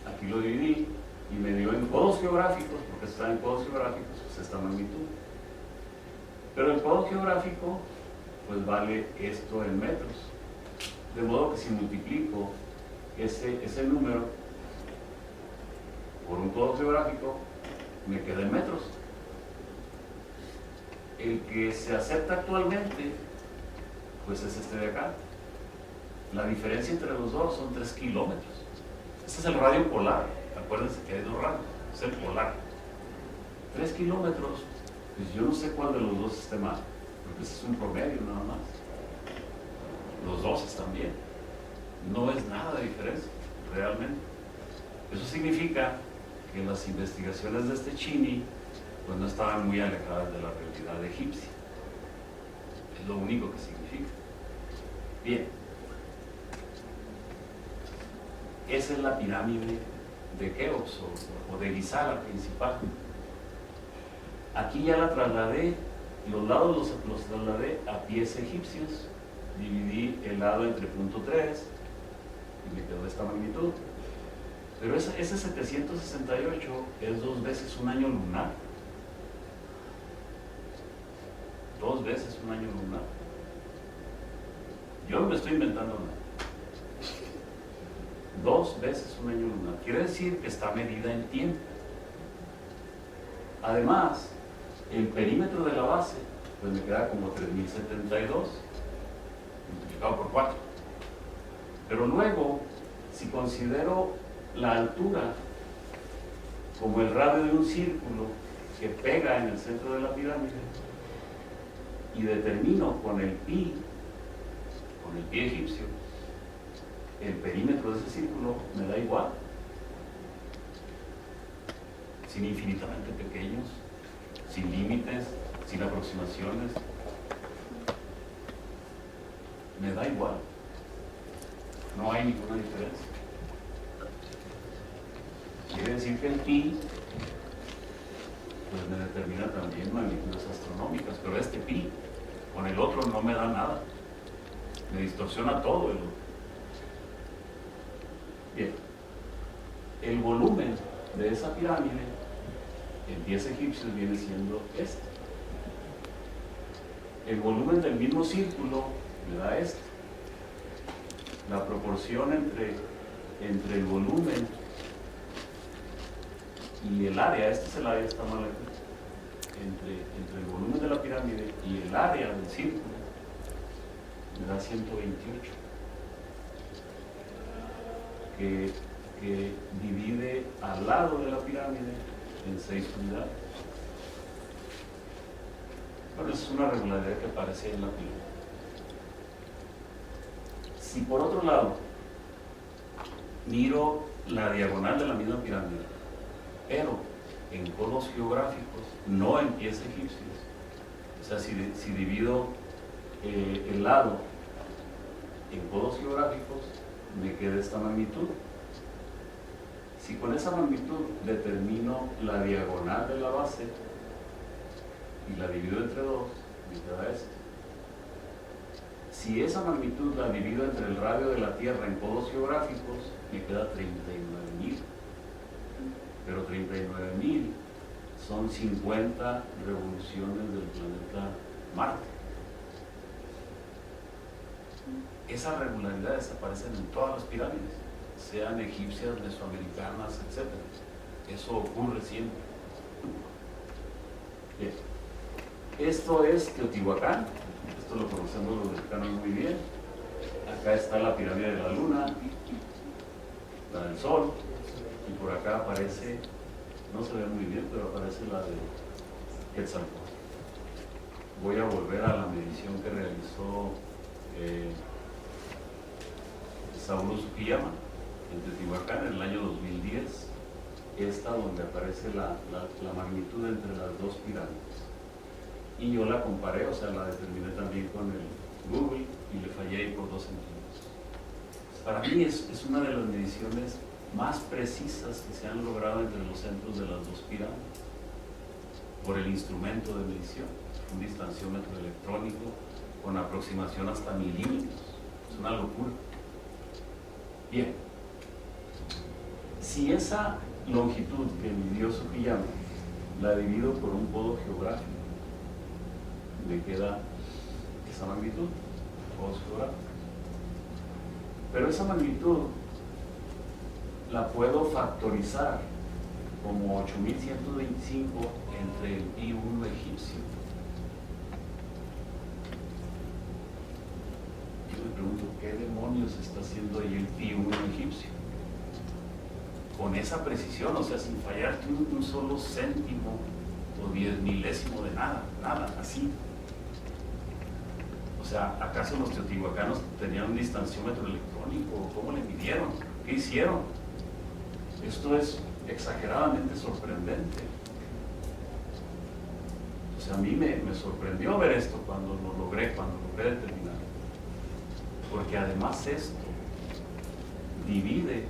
Aquí lo dividí y me dio en codos geográficos, porque está en codos geográficos, pues esta magnitud. Pero el codo geográfico, pues vale esto en metros. De modo que si multiplico ese número por un codo geográfico, me queda en metros. El que se acepta actualmente, pues es este de acá. La diferencia entre los dos son 3 kilómetros. Este es el radio polar. Acuérdense que hay dos radios. Es el polar. 3 kilómetros, pues yo no sé cuál de los dos esté mal, porque ese es un promedio nada más. Los dos están bien. No es nada de diferencia, realmente. Eso significa que las investigaciones de este Chini pues no estaban muy alejadas de la realidad egipcia. Es lo único que significa. Bien. Esa es la pirámide de Keops o de Giza, la principal. Aquí ya la trasladé, los lados los trasladé a pies egipcios, dividí el lado entre punto 3 y me quedó esta magnitud. Pero ese 768 es 2 veces un año lunar. 2 veces un año lunar. Yo no me estoy inventando nada. 2 veces un año lunar. Quiere decir que está medida en tiempo. Además, el perímetro de la base, pues me queda como 3072, multiplicado por 4. Pero luego, si considero la altura como el radio de un círculo que pega en el centro de la pirámide y determino con el pi egipcio, el perímetro de ese círculo, me da igual. Sin infinitamente pequeños, sin límites, sin aproximaciones. Me da igual. No hay ninguna diferencia. Quiere decir que el pi pues me determina también magnitudes astronómicas, pero este pi con el otro no me da nada. Me distorsiona todo el otro. Bien. El volumen de esa pirámide en pies egipcios viene siendo este. El volumen del mismo círculo me da este. La proporción entre el volumen y el área, este es el área, está mal aquí, entre el volumen de la pirámide y el área del círculo, me da 128, que divide al lado de la pirámide en 6 unidades. Bueno, esa es una regularidad que aparece en la pirámide. Si por otro lado miro la diagonal de la misma pirámide, pero en codos geográficos, no en pies egipcios, o sea, si divido el lado en codos geográficos, me queda esta magnitud. Si con esa magnitud determino la diagonal de la base y la divido entre 2, me queda esto. Si esa magnitud la divido entre el radio de la Tierra en codos geográficos, me queda 39.000. Pero 39.000 son 50 revoluciones del planeta Marte. Esas regularidades aparecen en todas las pirámides, sean egipcias, mesoamericanas, etc. Eso ocurre siempre. Bien. Esto es Teotihuacán. Esto lo conocemos los mexicanos muy bien. Acá está la pirámide de la Luna, la del Sol, y por acá aparece, no se ve muy bien, pero aparece la de Quetzalcóatl. Voy a volver a la medición que realizó Saúl Sukiyama en Teotihuacán en el año 2010, esta donde aparece la magnitud entre las dos pirámides. Y yo la comparé, o sea, la determiné también con el Google y le fallé ahí por 2 centímetros. Para mí es una de las mediciones más precisas que se han logrado entre los centros de las dos pirámides por el instrumento de medición, un distanciómetro electrónico con aproximación hasta milímetros. Es una locura. Bien, si esa longitud que midió Sukiyama la divido por un codo geográfico, me queda esa magnitud, codos geográficos. Pero esa magnitud la puedo factorizar como 8125 entre el pi1 egipcio. Yo me pregunto, ¿qué demonios está haciendo ahí el pi1 egipcio? Con esa precisión, o sea, sin fallarte un solo céntimo o 10 milésimo de nada, así. O sea, ¿acaso los teotihuacanos tenían un distanciómetro electrónico? ¿Cómo le midieron? ¿Qué hicieron? Esto es exageradamente sorprendente. O sea, a mí me sorprendió ver esto cuando lo logré determinar. Porque además esto divide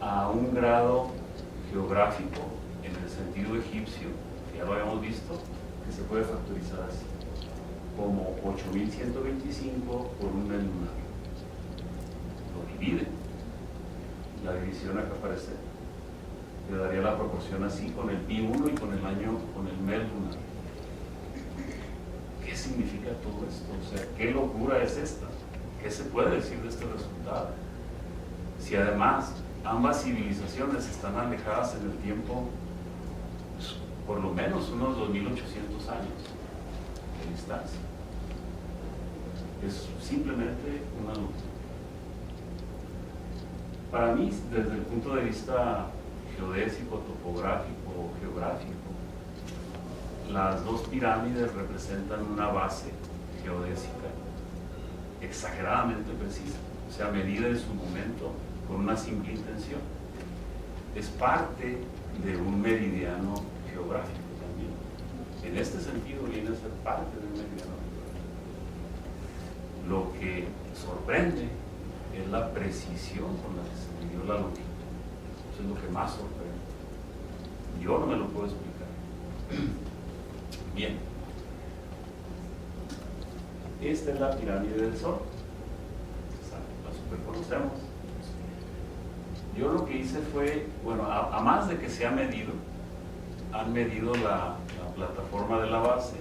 a un grado geográfico en el sentido egipcio, que ya lo habíamos visto, que se puede factorizar así, como 8125 por un mes lunar. Lo divide. La división acá aparece, le daría la proporción así con el pi1 y con el año, con el mes lunar. ¿Qué significa todo esto? O sea, ¿qué locura es esta? ¿Qué se puede decir de este resultado? Si además ambas civilizaciones están alejadas en el tiempo, pues, por lo menos unos 2800 años de distancia. Es simplemente una locura. Para mí, desde el punto de vista geodésico, topográfico, geográfico, las dos pirámides representan una base geodésica exageradamente precisa, o sea, medida en su momento con una simple intención. Es parte de un meridiano geográfico también. En este sentido viene a ser parte de un meridiano geográfico. Lo que sorprende es la precisión con la que se midió la longitud. Eso es lo que más sorprende. Yo no me lo puedo explicar. Bien. Esta es la pirámide del Sol. La superconocemos. Yo lo que hice fue, bueno, a más de que se ha medido, han medido la plataforma de la base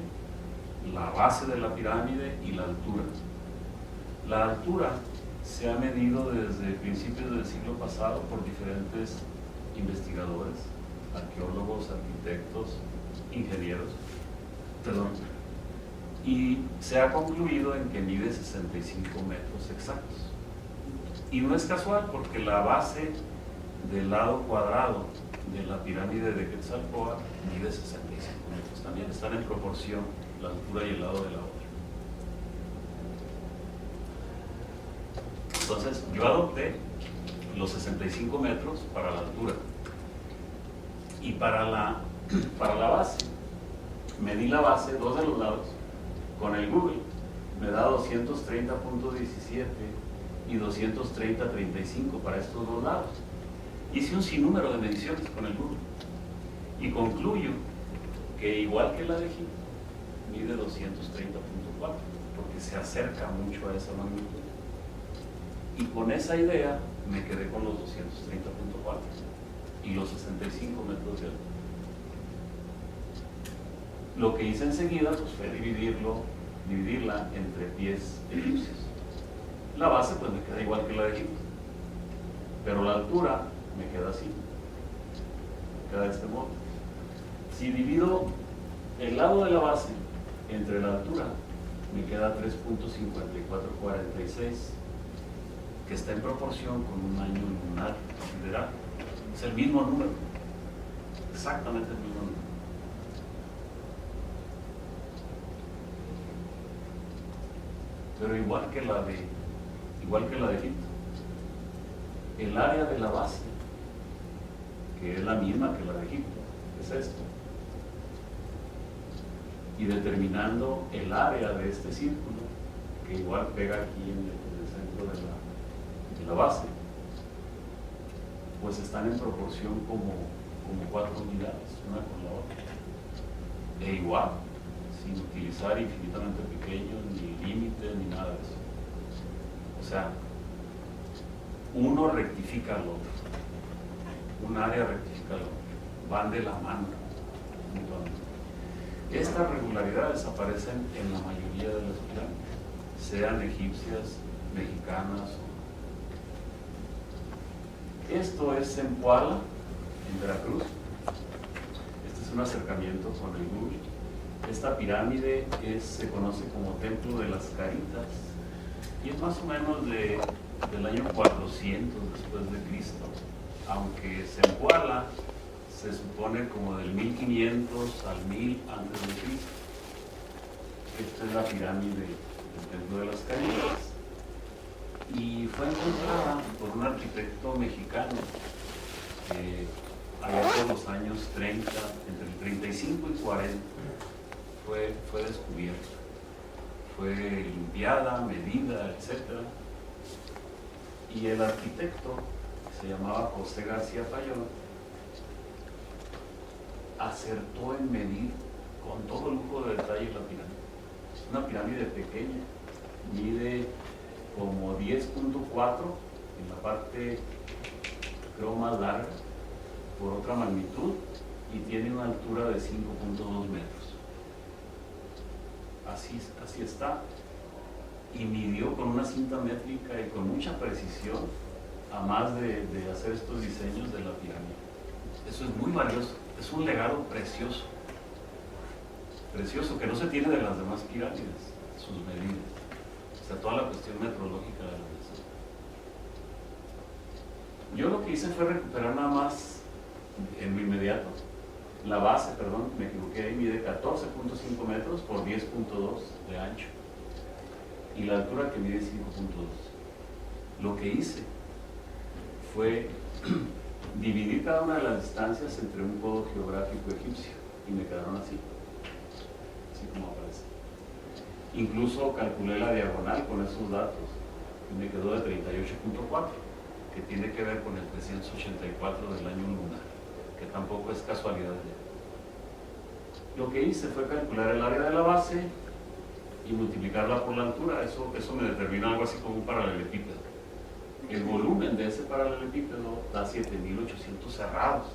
de la pirámide y la altura. La altura se ha medido desde principios del siglo pasado por diferentes investigadores, arqueólogos, arquitectos, ingenieros, y se ha concluido en que mide 65 metros exactos. Y no es casual, porque la base del lado cuadrado de la pirámide de Quetzalcóatl mide 65 metros. También están en proporción la altura y el lado de la otra. Entonces, yo adopté los 65 metros para la altura. Y para la base, medí la base, dos de los lados, con el Google. Me da 230.17 y 230.35 para estos dos lados. Hice un sinnúmero de mediciones con el Google y concluyo que, igual que la de Egipto, mide 230.4, porque se acerca mucho a esa magnitud. Y con esa idea me quedé con los 230.4 y los 65 metros de altura. Lo que hice enseguida pues, fue dividirla entre pies egipcios. La base pues me queda igual que la de Egipto, pero la altura me queda así, me queda de este modo. Si divido el lado de la base entre la altura, me queda 3.5446, que está en proporción con un año lunar sideral. Es el mismo número, exactamente el mismo número. Pero igual que la de Egipto, el área de la base, que es la misma que la de Egipto, es esto. Y determinando el área de este círculo, que igual pega aquí en el centro de la base, pues están en proporción como 4 unidades, una con la otra. E igual, sin utilizar infinitamente pequeños, ni límites, ni nada de eso. O sea, uno rectifica al otro, un área rectifica al otro, van de la mano mutuamente. Estas regularidades aparecen en la mayoría de las pirámides, sean egipcias, mexicanas. Esto es Zempoala, en Veracruz. Este es un acercamiento con el Google. Esta pirámide se conoce como Templo de las Caritas y es más o menos del año 400 después de Cristo, aunque Zempoala se supone como del 1500 al 1000 antes de Cristo. Esta es la pirámide del Templo de las Caritas y fue encontrada por un arquitecto mexicano allá por los años 30, entre el 35 y 40 fue descubierta, fue limpiada, medida, etc. Y el arquitecto, que se llamaba José García Fayón, acertó en medir con todo lujo de detalle la pirámide. Es una pirámide pequeña, mide como 10.4 en la parte, creo, más larga, por otra magnitud, y tiene una altura de 5.2 metros. Así está. Y midió con una cinta métrica y con mucha precisión, a más de hacer estos diseños de la pirámide. Eso es muy valioso, es un legado precioso, que no se tiene de las demás pirámides, sus medidas, o sea, toda la cuestión metrológica de la misma. Yo lo que hice fue recuperar nada más en lo inmediato. La base, perdón, me equivoqué, ahí mide 14.5 metros por 10.2 de ancho y la altura que mide 5.2. Lo que hice fue dividir cada una de las distancias entre un codo geográfico egipcio y me quedaron así como aparece. Incluso calculé la diagonal con esos datos y me quedó de 38.4, que tiene que ver con el 384 del año lunar, que tampoco es casualidad. Lo que hice fue calcular el área de la base y multiplicarla por la altura. Eso me determina algo así como un paralelepípedo. El volumen de ese paralelepípedo da 7.800 cerrados.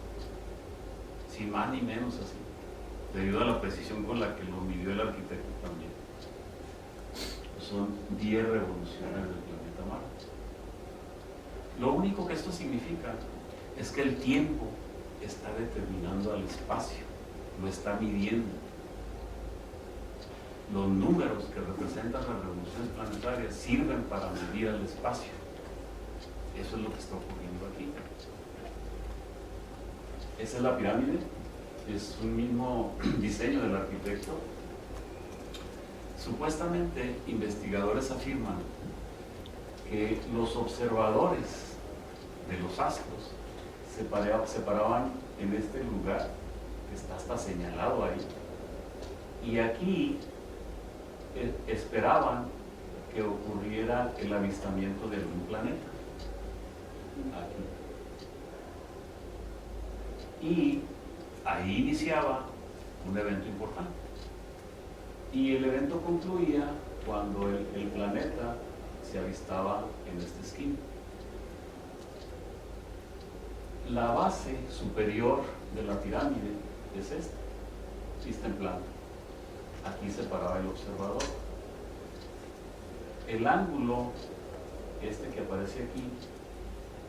sin más ni menos así, debido a la precisión con la que lo midió el arquitecto también. Son 10 revoluciones del planeta Marte. Lo único que esto significa es que el tiempo está determinando al espacio, lo está midiendo. Los números que representan las revoluciones planetarias sirven para medir el espacio. Eso es lo que está ocurriendo aquí. Esa es la pirámide, es un mismo diseño del arquitecto. Supuestamente, investigadores afirman que los observadores de los astros se paraban en este lugar, que está hasta señalado ahí, y aquí esperaban que ocurriera el avistamiento de algún planeta. Aquí. Y ahí iniciaba un evento importante. Y el evento concluía cuando el planeta se avistaba en esta esquina. La base superior de la pirámide es esta, vista en plano. Aquí se paraba el observador. El ángulo, este que aparece aquí,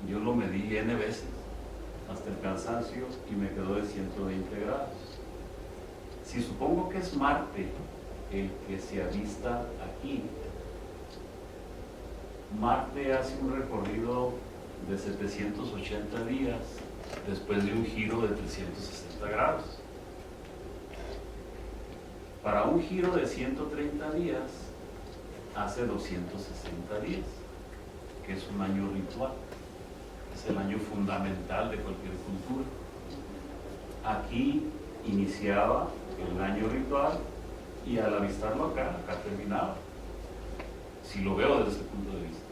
yo lo medí n veces, hasta el cansancio, y me quedó de 120 grados. Si supongo que es Marte el que se avista aquí, Marte hace un recorrido de 780 días después de un giro de 360 grados. Para un giro de 130 días hace 260 días, que es un año ritual, es el año fundamental de cualquier cultura. Aquí iniciaba el año ritual y al avistarlo acá terminaba, si lo veo desde ese punto de vista.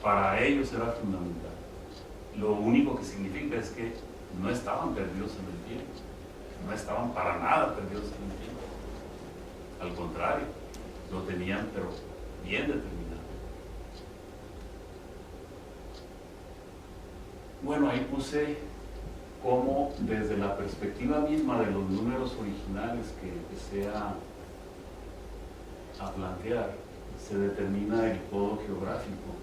Para ellos era fundamental. Lo único que significa es que no estaban perdidos en el tiempo, no estaban para nada perdidos en el tiempo. Al contrario, lo tenían pero bien determinado. Bueno, ahí puse cómo desde la perspectiva misma de los números originales que empecé a plantear, se determina el codo geográfico,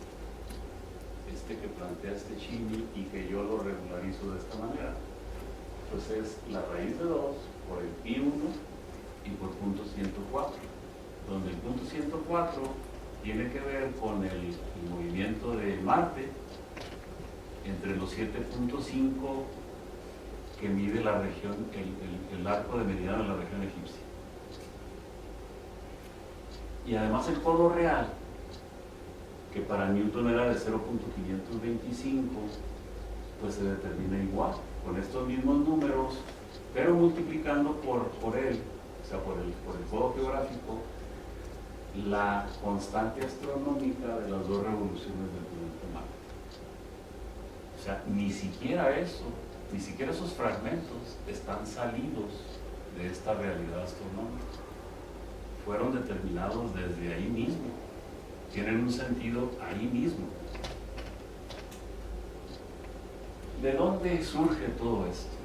este que plantea este Chini y que yo lo regularizo de esta manera. Pues es la raíz de 2 por el pi 1 y por punto 104, donde el punto 104 tiene que ver con el movimiento de Marte entre los 7.5 que mide la región, el arco de meridiano de la región egipcia. Y además el codo real, que para Newton era de 0.525, pues se determina igual, con estos mismos números, pero multiplicando por él, o sea, por el codo geográfico, la constante astronómica de las dos revoluciones del planeta Marte. O sea, ni siquiera eso, ni siquiera esos fragmentos están salidos de esta realidad astronómica. Fueron determinados desde ahí mismo, tienen un sentido ahí mismo. ¿De dónde surge todo esto?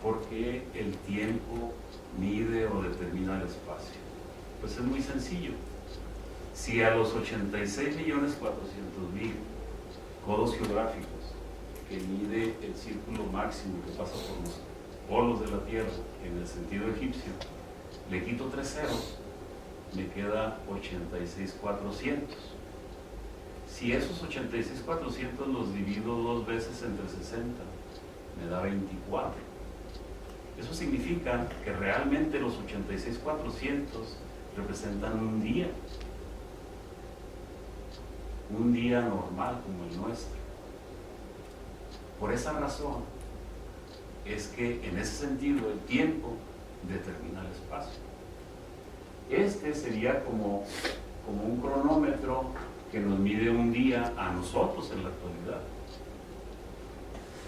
¿Por qué el tiempo mide o determina el espacio? Pues es muy sencillo. Si a los 86.400.000 codos geográficos que mide el círculo máximo que pasa por los polos de la Tierra en el sentido egipcio, le quito 3 ceros, me queda 86.400. Si esos 86.400 los divido 2 veces entre 60, me da 24. Eso significa que realmente los 86.400 representan un día normal como el nuestro. Por esa razón es que en ese sentido el tiempo determina el espacio. Este sería como un cronómetro que nos mide un día a nosotros en la actualidad.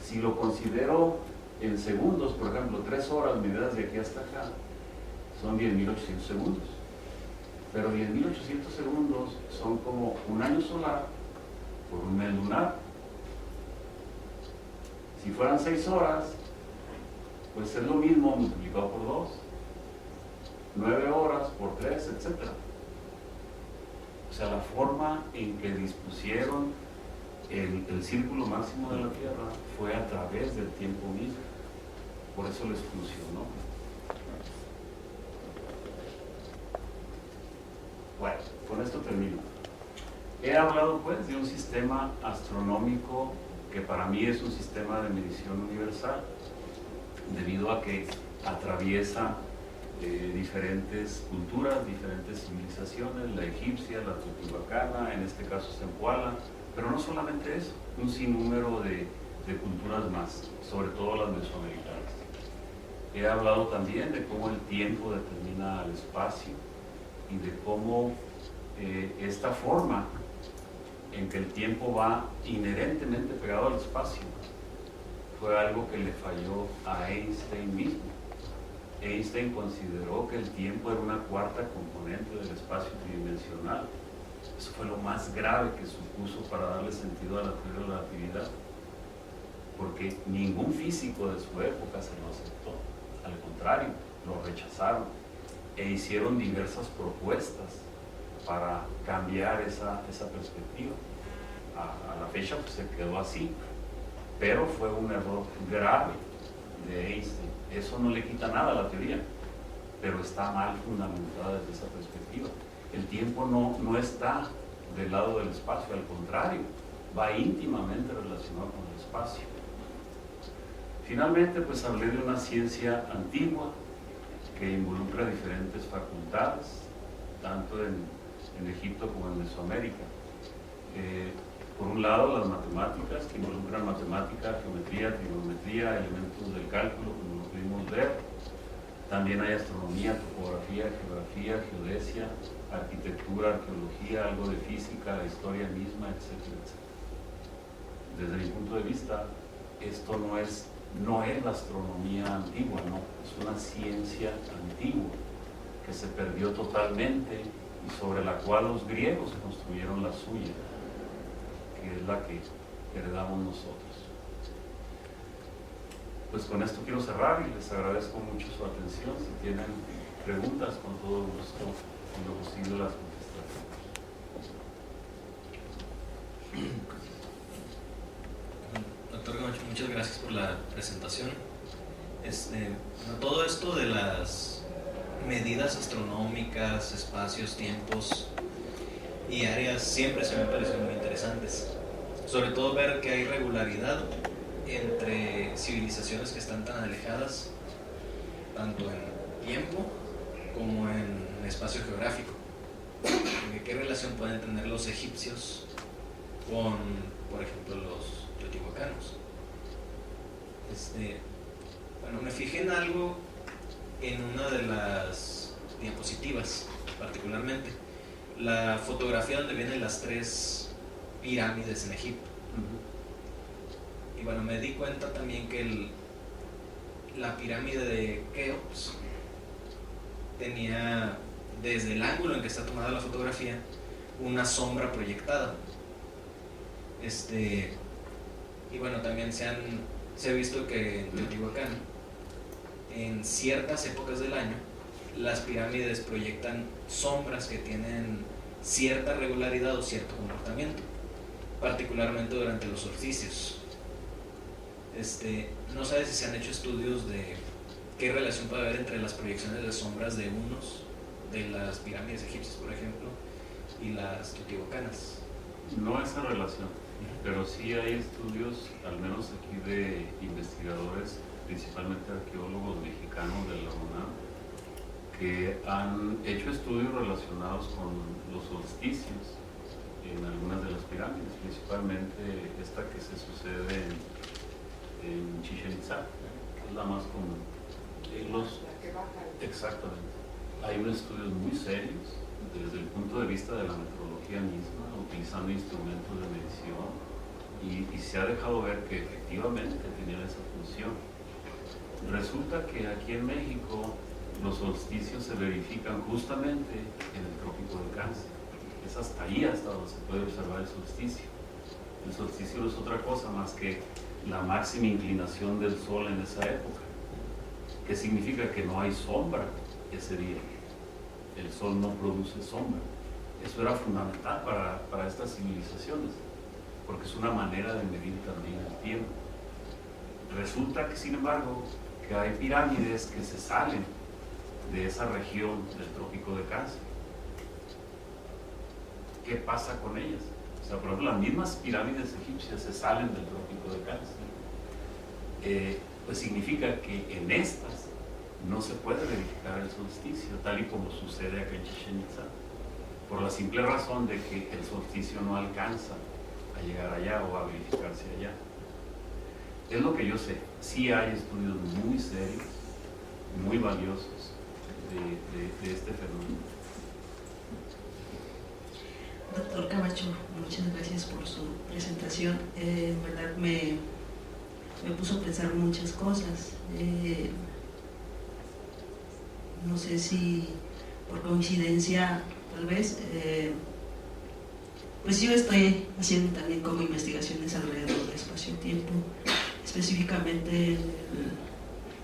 Si lo considero en segundos, por ejemplo, 3 horas medidas de aquí hasta acá, son 10.800 segundos. Pero 10.800 segundos son como un año solar por un mes lunar. Si fueran 6 horas, pues es lo mismo multiplicado por 2. 9 horas por 3, etc. O sea, la forma en que dispusieron el círculo máximo de la Tierra fue a través del tiempo mismo. Por eso les funcionó. Bueno, con esto termino. He hablado pues de un sistema astronómico que para mí es un sistema de medición universal, debido a que atraviesa diferentes culturas, diferentes civilizaciones, la egipcia, la teotihuacana, en este caso Zempoala, pero no solamente eso, un sinnúmero de culturas más, sobre todo las mesoamericanas. He hablado también de cómo el tiempo determina el espacio y de cómo esta forma en que el tiempo va inherentemente pegado al espacio fue algo que le falló a Einstein mismo. Einstein consideró que el tiempo era una cuarta componente del espacio tridimensional. Eso fue lo más grave que supuso para darle sentido a la teoría de la relatividad, porque ningún físico de su época se lo aceptó. Al contrario, lo rechazaron e hicieron diversas propuestas para cambiar esa perspectiva. A la fecha pues se quedó así, pero fue un error grave de Einstein. Eso no le quita nada a la teoría, pero está mal fundamentada desde esa perspectiva. El tiempo no está del lado del espacio, al contrario, va íntimamente relacionado con el espacio. Finalmente, pues hablé de una ciencia antigua que involucra diferentes facultades, tanto en Egipto como en Mesoamérica. Por un lado, las matemáticas, que involucran matemática, geometría, trigonometría, elementos del cálculo, como lo pudimos ver. También hay astronomía, topografía, geografía, geodesia, arquitectura, arqueología, algo de física, la historia misma, etcétera, etcétera. Desde mi punto de vista, esto no es la astronomía antigua, no, es una ciencia antigua que se perdió totalmente y sobre la cual los griegos construyeron la suya, que es la que heredamos nosotros. Pues con esto quiero cerrar y les agradezco mucho su atención. Si tienen preguntas, con todo gusto, en lo posible las contestaré. Doctor Camacho, muchas gracias por la presentación. Todo esto de las medidas astronómicas, espacios, tiempos y áreas siempre se me han parecido muy interesantes. Sobre todo ver que hay regularidad entre civilizaciones que están tan alejadas, tanto en tiempo como en espacio geográfico. ¿Qué relación pueden tener los egipcios con, por ejemplo, los teotihuacanos? Bueno, me fijé en algo en una de las diapositivas, particularmente la fotografía donde vienen las 3 pirámides en Egipto. Y bueno, me di cuenta también que la pirámide de Keops tenía, desde el ángulo en que está tomada la fotografía, una sombra proyectada. Y bueno, también se ha visto que en Teotihuacán, en ciertas épocas del año, las pirámides proyectan sombras que tienen cierta regularidad o cierto comportamiento, particularmente durante los solsticios. No sé si se han hecho estudios de qué relación puede haber entre las proyecciones de sombras de de las pirámides egipcias, por ejemplo, y las teotihuacanas. No esa relación, pero sí hay estudios, al menos aquí de investigadores, principalmente arqueólogos mexicanos de la UNAM, que han hecho estudios relacionados con los solsticios en algunas de las pirámides, principalmente esta que se sucede en Chichén Itzá, que es la más común. Exactamente. Hay unos estudios muy serios desde el punto de vista de la meteorología misma, utilizando instrumentos de medición, y se ha dejado ver que efectivamente tenían esa función. Resulta que aquí en México los solsticios se verifican justamente en el trópico de Cáncer. Es hasta ahí hasta donde se puede observar el solsticio. El solsticio no es otra cosa más que la máxima inclinación del sol en esa época, que significa que no hay sombra ese día. El sol no produce sombra. Eso era fundamental para estas civilizaciones, porque es una manera de medir también el tiempo. Resulta que, sin embargo, que hay pirámides que se salen de esa región del Trópico de Cáncer. ¿Qué pasa con ellas? O sea, por ejemplo, las mismas pirámides egipcias se salen del Trópico de Cáncer. Pues significa que en estas no se puede verificar el solsticio, tal y como sucede acá en Chichén Itzá, por la simple razón de que el solsticio no alcanza a llegar allá o a verificarse allá. Es lo que yo sé. Sí hay estudios muy serios, muy valiosos de este fenómeno. Doctor Camacho, muchas gracias por su presentación. En verdad me puso a pensar muchas cosas. No sé si por coincidencia, tal vez, pues yo estoy haciendo también como investigaciones alrededor del espacio-tiempo, específicamente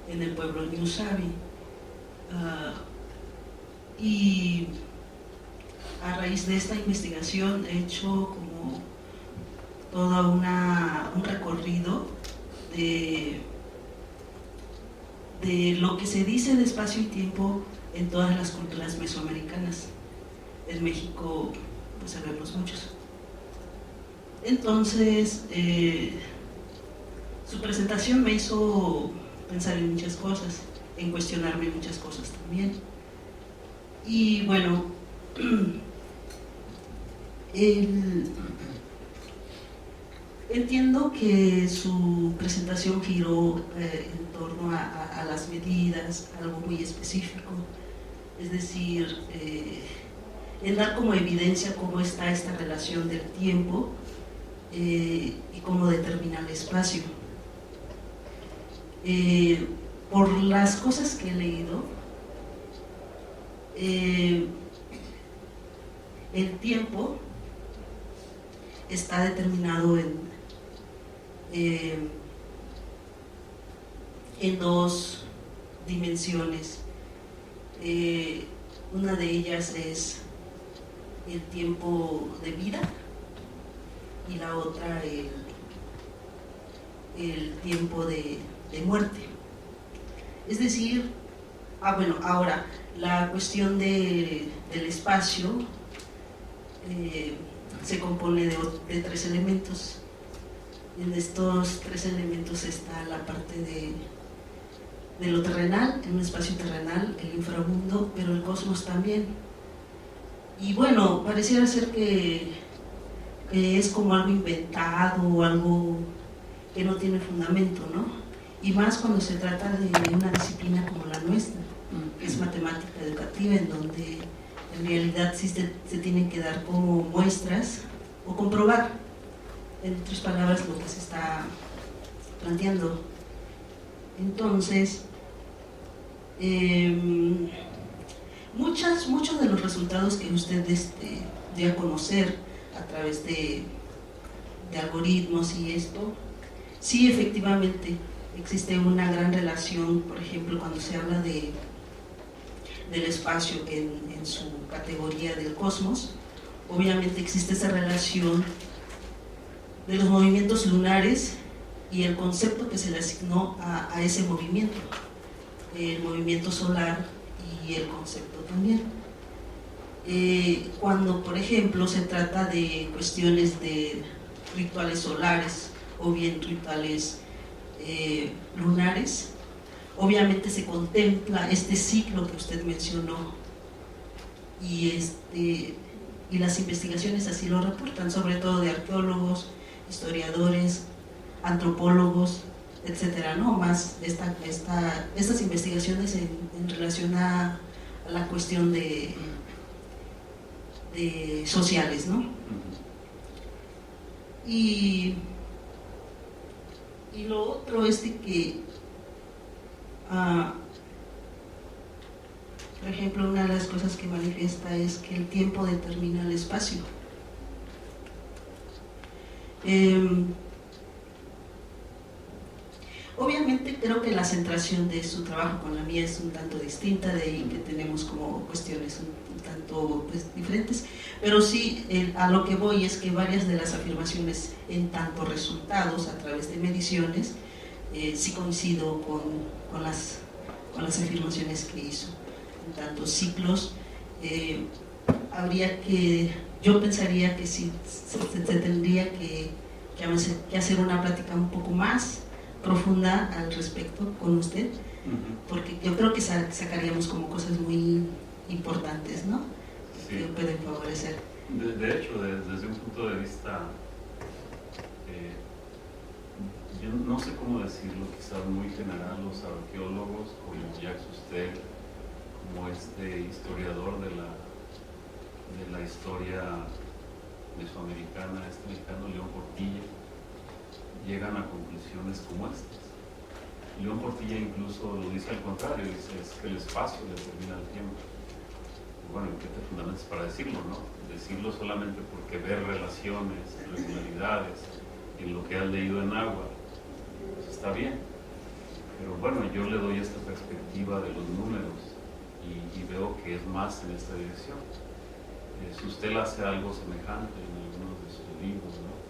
en el pueblo Ñusabi. Y a raíz de esta investigación he hecho como todo un recorrido de lo que se dice de espacio y tiempo en todas las culturas mesoamericanas. En México, pues sabemos muchos. Entonces, su presentación me hizo pensar en muchas cosas, en cuestionarme muchas cosas también. Y bueno, entiendo que su presentación giró en torno a las medidas, algo muy específico, es decir, en dar como evidencia cómo está esta relación del tiempo y cómo determina el espacio. Por las cosas que he leído, el tiempo está determinado en dos dimensiones. Una de ellas es el tiempo de vida y la otra el tiempo de muerte. Es decir, bueno, ahora la cuestión del espacio se compone de tres elementos. En estos tres elementos está la parte de lo terrenal, en un espacio terrenal, el inframundo, pero el cosmos también. Y bueno, pareciera ser que es como algo inventado o algo que no tiene fundamento, ¿no? Y más cuando se trata de una disciplina como la nuestra, que es matemática educativa, en donde en realidad sí se tienen que dar como muestras o comprobar, en otras palabras, lo que se está planteando. Entonces, muchos de los resultados que usted dio a conocer a través de algoritmos y esto, sí, efectivamente existe una gran relación. Por ejemplo, cuando se habla del espacio en su categoría del cosmos, obviamente existe esa relación de los movimientos lunares y el concepto que se le asignó a ese movimiento, el movimiento solar y el concepto también. Cuando, por ejemplo, se trata de cuestiones de rituales solares o bien rituales lunares, obviamente se contempla este ciclo que usted mencionó y las investigaciones así lo reportan, sobre todo de arqueólogos, historiadores, antropólogos, etcétera, ¿no? Más estas investigaciones en relación a la cuestión de sociales, ¿no? Y lo otro es de que, por ejemplo, una de las cosas que manifiesta es que el tiempo determina el espacio. Obviamente creo que la centración de su trabajo con la mía es un tanto distinta, de ahí que tenemos como cuestiones un tanto pues, diferentes, pero sí a lo que voy es que varias de las afirmaciones en tanto resultados a través de mediciones, sí coincido con las afirmaciones que hizo. En tantos ciclos, yo pensaría que sí se tendría que hacer una plática un poco más profunda al respecto con usted, porque yo creo que sacaríamos como cosas muy importantes, ¿no? Sí. Que pueden favorecer. De hecho, desde un punto de vista, yo no sé cómo decirlo, quizás muy general, los arqueólogos, como Jacques Cousteau, como este historiador de la historia mesoamericana, este mexicano León Portilla, llegan a conclusiones como estas. León Portilla incluso lo dice al contrario, dice es que el espacio determina el tiempo. Bueno, ¿qué te fundamentas para decirlo, no? Decirlo solamente porque ver relaciones, regularidades en lo que has leído en agua, pues está bien. Pero bueno, yo le doy esta perspectiva de los números y veo que es más en esta dirección. Si usted hace algo semejante en algunos de sus libros, ¿no?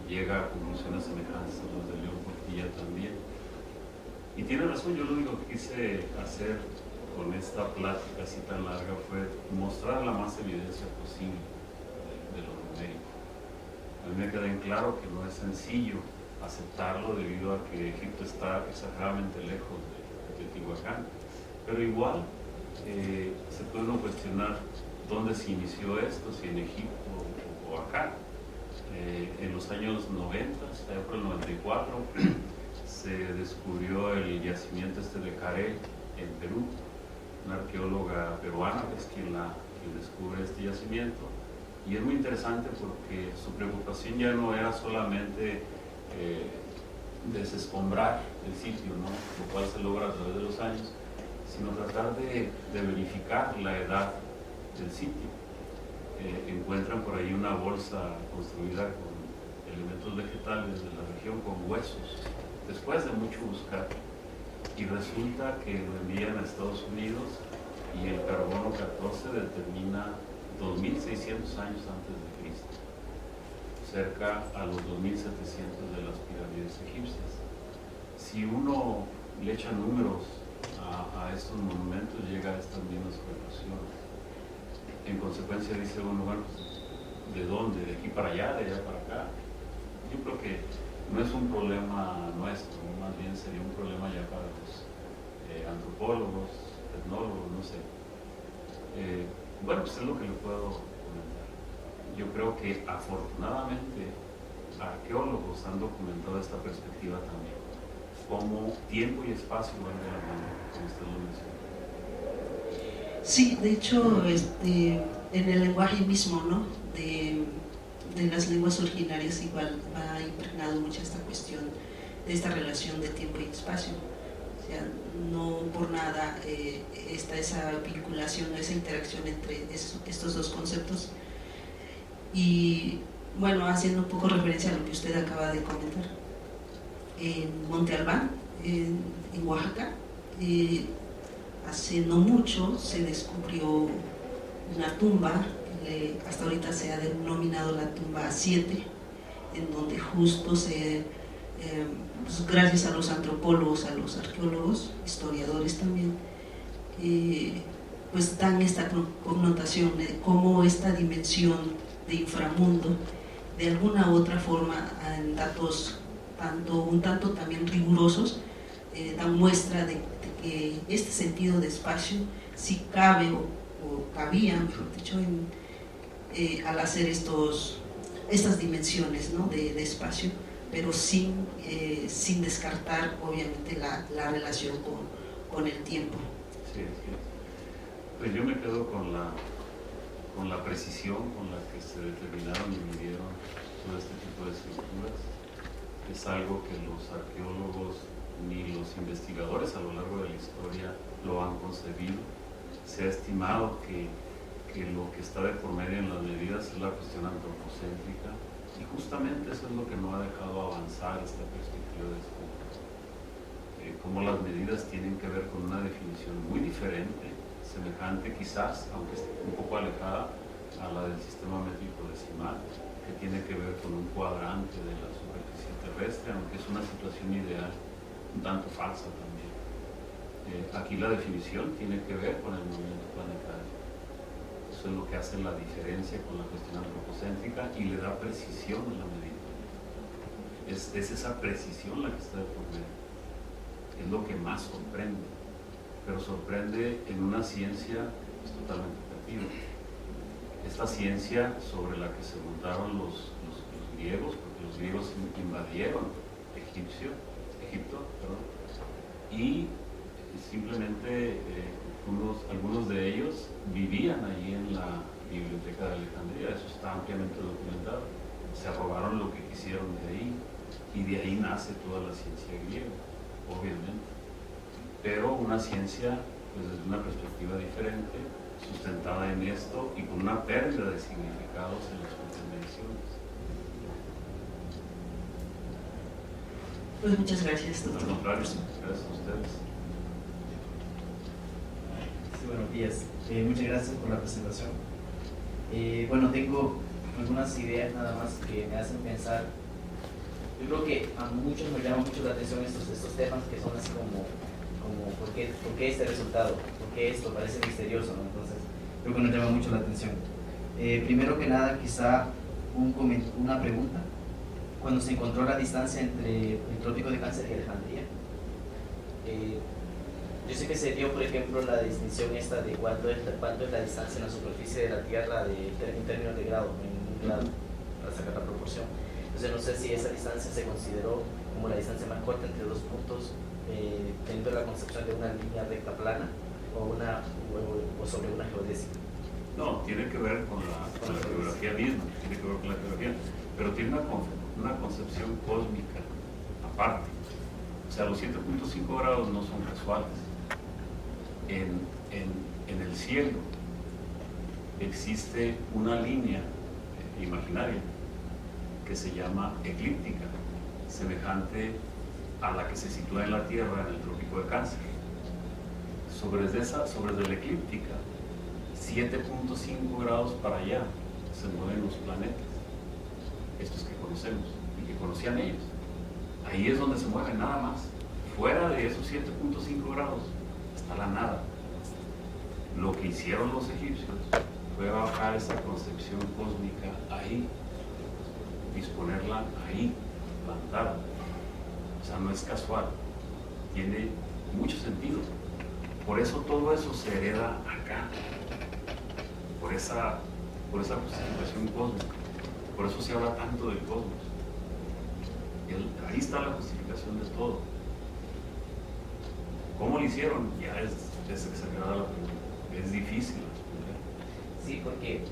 Llega a conclusiones semejantes a las de León Portilla también. Y tiene razón, yo lo único que quise hacer con esta plática así tan larga fue mostrar la más evidencia posible de lo numérico. A mí me queda en claro que no es sencillo aceptarlo debido a que Egipto está exageradamente lejos de Teotihuacán, pero igual se puede uno cuestionar dónde se inició esto, si en Egipto o acá. En los años 90, allá por el 94, se descubrió el yacimiento de Carey en Perú. Una arqueóloga peruana es quien descubre este yacimiento, y es muy interesante porque su preocupación ya no era solamente desescombrar el sitio, ¿no? Lo cual se logra a través de los años, sino tratar de verificar la edad del sitio. Encuentran por ahí una bolsa construida con elementos vegetales de la región, con huesos, después de mucho buscar, y resulta que lo envían a Estados Unidos y el carbono 14 determina 2600 años antes de Cristo, cerca a los 2700 de las pirámides egipcias. Si uno le echa números a estos monumentos, llega a estas mismas conclusiones. En consecuencia dice uno, bueno, pues, ¿de dónde? ¿De aquí para allá? ¿De allá para acá? Yo creo que no es un problema nuestro, más bien sería un problema ya para los antropólogos, etnólogos, no sé. Bueno, pues es lo que le puedo comentar. Yo creo que afortunadamente arqueólogos han documentado esta perspectiva también, como tiempo y espacio van de la mano, como usted lo menciona. Sí, de hecho, en el lenguaje mismo, ¿no? de las lenguas originarias igual va impregnado mucho esta cuestión de esta relación de tiempo y espacio. O sea, no por nada está esa vinculación, esa interacción entre estos dos conceptos. Y bueno, haciendo un poco referencia a lo que usted acaba de comentar, en Monte Albán, en Oaxaca, hace no mucho se descubrió una tumba, hasta ahorita se ha denominado la tumba 7, en donde justo pues gracias a los antropólogos, a los arqueólogos, historiadores también, pues dan esta connotación de cómo esta dimensión de inframundo, de alguna u otra forma, en datos un tanto también rigurosos, dan muestra de que este sentido de espacio sí cabe o cabía, mejor dicho, al hacer estas dimensiones, ¿no? de espacio, pero sin descartar obviamente la relación con el tiempo. Sí, sí. Pues yo me quedo con la precisión con la que se determinaron y midieron todo este tipo de estructuras. Es algo que los arqueólogos ni los investigadores a lo largo de la historia lo han concebido. Se ha estimado que lo que está de por medio en las medidas es la cuestión antropocéntrica, y justamente eso es lo que no ha dejado avanzar esta perspectiva de estudio. cómo las medidas tienen que ver con una definición muy diferente, semejante quizás, aunque esté un poco alejada, a la del sistema métrico decimal, que tiene que ver con un cuadrante de la superficie terrestre, aunque es una situación ideal un tanto falsa también. Aquí la definición tiene que ver con el movimiento planetario. Eso es lo que hace la diferencia con la cuestión antropocéntrica y le da precisión a la medida. Es esa precisión la que está de por medio. Es lo que más sorprende, pero sorprende en una ciencia totalmente perdida. Esta ciencia sobre la que se montaron los griegos, porque los griegos invadieron Egipto, y simplemente algunos de ellos vivían allí en la biblioteca de Alejandría. Eso está ampliamente documentado. Se robaron lo que quisieron de ahí, y de ahí nace toda la ciencia griega, obviamente, pero una ciencia pues desde una perspectiva diferente, sustentada en esto y con una pérdida de significados en las propias mediciones. Pues muchas gracias, Al doctor. contrario, gracias a ustedes. Sí, buenos días. Muchas gracias por la presentación. Bueno, tengo algunas ideas nada más que me hacen pensar. Yo creo que a muchos nos llama mucho la atención estos temas que son así como ¿por qué este resultado? ¿Por qué esto? Parece misterioso, ¿no? Entonces, creo que nos llama mucho la atención. Primero que nada, quizá una pregunta. Cuando se encontró la distancia entre el trópico de Cáncer y Alejandría, yo sé que se dio, por ejemplo, la distinción esta de cuánto es la distancia en la superficie de la Tierra en términos de grado, en un grado, para sacar la proporción. Entonces no sé si esa distancia se consideró como la distancia más corta entre dos puntos, teniendo la concepción de una línea recta plana o sobre una geodésica. No, tiene que ver con la geografía misma, pero tiene una concepción cósmica aparte. O sea, los 7.5 grados no son casuales. En el cielo existe una línea imaginaria que se llama eclíptica, semejante a la que se sitúa en la Tierra en el trópico de Cáncer. Sobre la eclíptica, 7.5 grados para allá se mueven los planetas, estos que conocemos y que conocían ellos. Ahí es donde se mueven, nada más. Fuera de esos 7.5 grados está la nada. Lo que hicieron los egipcios fue bajar esa concepción cósmica ahí, disponerla ahí, plantada. O sea, no es casual, tiene mucho sentido. Por eso todo eso se hereda acá, por esa justificación cósmica. Por eso se habla tanto del cosmos. Ahí está la justificación de todo. ¿Cómo lo hicieron? Ya es exagerada la pregunta. Es difícil responder. Sí, porque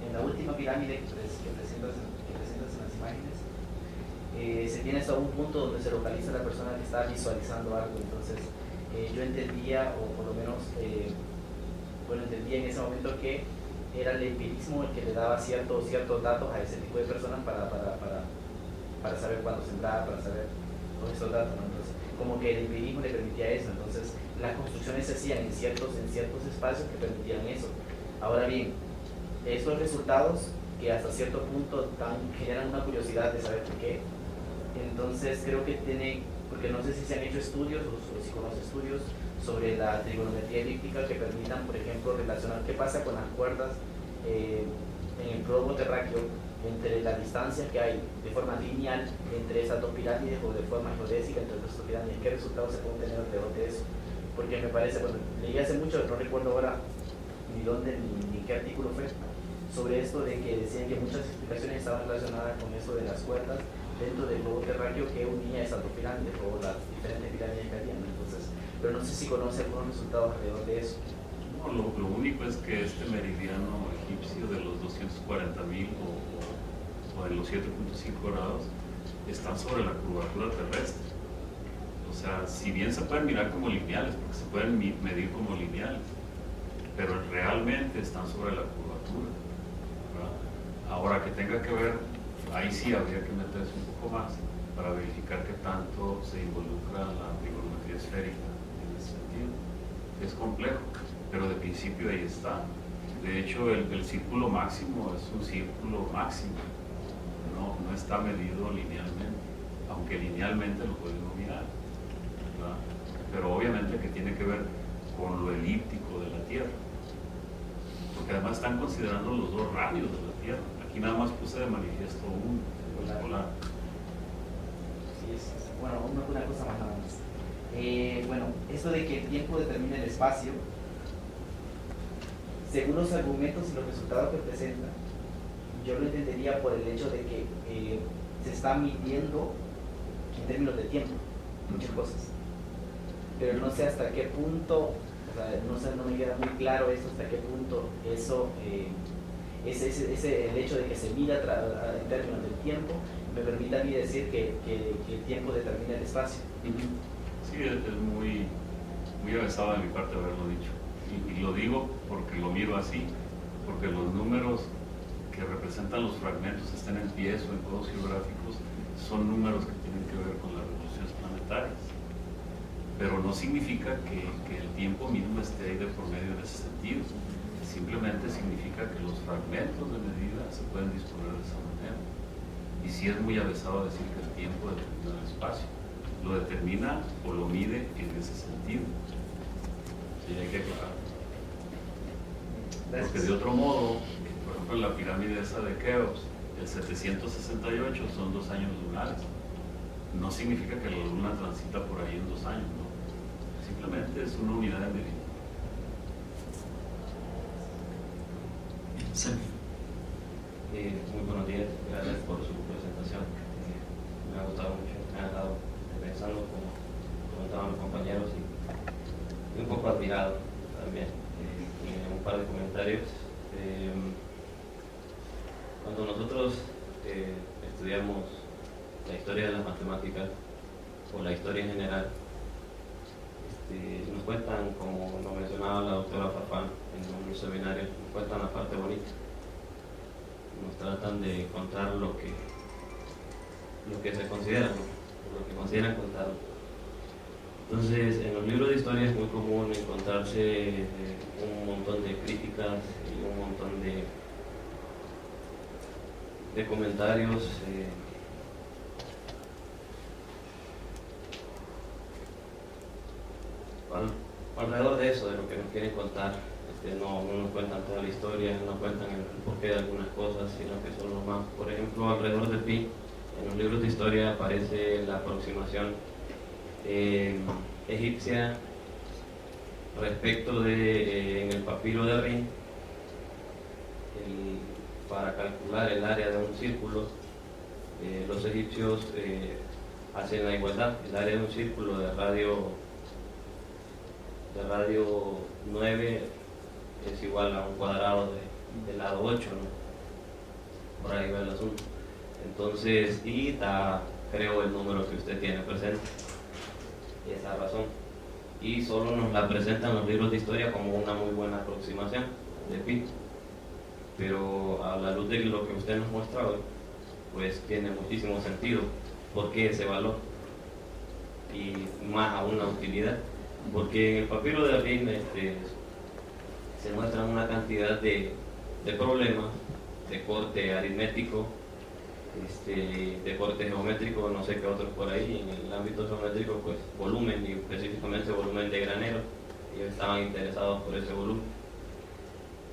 en la última pirámide que presentas en las imágenes, se tiene hasta un punto donde se localiza la persona que está visualizando algo. Entonces, yo entendía, o por lo menos, entendía en ese momento que era el empirismo el que le daba ciertos datos a ese tipo de personas para saber cuándo sembrar, para saber todos estos datos, ¿no? Entonces, como que el empirismo le permitía eso. Entonces, las construcciones se hacían en ciertos espacios que permitían eso. Ahora bien, estos resultados que hasta cierto punto generan una curiosidad de saber por qué. Entonces creo que porque no sé si se han hecho estudios o si conoce estudios sobre la trigonometría elíptica que permitan, por ejemplo, relacionar qué pasa con las cuerdas en el globo terráqueo entre la distancia que hay de forma lineal entre esas dos pirámides o de forma geodésica entre las dos pirámides. ¿Qué resultados se pueden tener alrededor de eso? Porque me parece, leí hace mucho, no recuerdo ahora ni dónde ni qué artículo fue, sobre esto de que decían que muchas explicaciones estaban relacionadas con eso de las cuerdas dentro del globo terráqueo que unía esas dos pirámides o las diferentes pirámides que habían. Entonces, pero no sé si conoce algunos resultados alrededor de eso. No, lo único es que este meridiano egipcio de los 240.000 o de los 7.5 grados están sobre la curvatura terrestre. O sea, si bien se pueden mirar como lineales, porque se pueden medir como lineales, pero realmente están sobre la curvatura, ¿verdad? Ahora, que tenga que ver, ahí sí habría que meterse un poco más para verificar qué tanto se involucra la trigonometría esférica en ese sentido. Es complejo, pero de principio ahí está. De hecho, el círculo máximo es un círculo máximo, no está medido linealmente, aunque linealmente lo podemos mirar, ¿verdad? Pero obviamente que tiene que ver con lo elíptico de la Tierra, porque además están considerando los dos radios de la Tierra. Aquí nada más puse de manifiesto uno, el polar. Sí, bueno, una cosa más nada más. Bueno, esto de que el tiempo determina el espacio, según los argumentos y los resultados que presenta, yo lo entendería por el hecho de que se está midiendo en términos de tiempo muchas cosas, pero no sé hasta qué punto, o sea, no me queda muy claro eso, hasta qué punto eso, el hecho de que se mida en términos del tiempo me permite a mí decir que el tiempo determina el espacio. Sí, es muy avesado de mi parte haberlo dicho. Y lo digo porque lo miro así, porque los números que representan los fragmentos, estén en pies o en codos geográficos, son números que tienen que ver con las revoluciones planetarias. Pero no significa que el tiempo mismo esté ahí de por medio en ese sentido. Simplemente significa que los fragmentos de medida se pueden disponer de esa manera. Y sí es muy avesado decir que el tiempo determina el espacio. Lo determina o lo mide en ese sentido. Sí, hay que aclarar. Porque de otro modo, por ejemplo, en la pirámide esa de Keops, el 768 son 2 años lunares. No significa que la luna transita por ahí en 2 años, ¿no? Simplemente es una unidad de medida. Sí. Muy buenos días, gracias por su presentación. Me ha gustado mucho, me ha dejado pensando, como comentaban los compañeros, y un poco admirado también. Un par de comentarios. Cuando nosotros estudiamos la historia de las matemáticas o la historia en general, nos cuentan, como lo mencionaba la doctora Farfán en un seminario, nos cuentan la parte bonita, nos tratan de contar lo que se considera, ¿no? Lo que consideran contar. Entonces, en los libros de historia es muy común encontrarse un montón de críticas y un montón de comentarios alrededor de eso, de lo que nos quieren contar. No nos cuentan toda la historia, no cuentan el porqué de algunas cosas, sino que son lo más. Por ejemplo, alrededor de pi, en los libros de historia aparece la aproximación egipcia respecto de en el papiro de Rin, para calcular el área de un círculo. Los egipcios hacen la igualdad, el área de un círculo de radio 9 es igual a un cuadrado del lado 8, ¿no? Por ahí va el asunto. Entonces, y da, creo, el número que usted tiene presente, esa razón. Y solo nos la presentan los libros de historia como una muy buena aproximación de pi. Pero a la luz de lo que usted nos muestra hoy, pues tiene muchísimo sentido. ¿Por qué ese valor? Y más aún la utilidad. Porque en el papiro de Rin se muestran una cantidad de problemas de corte aritmético, de corte geométrico, no sé qué otros por ahí. En el ámbito geométrico, pues volumen, y específicamente volumen de granero. Ellos estaban interesados por ese volumen.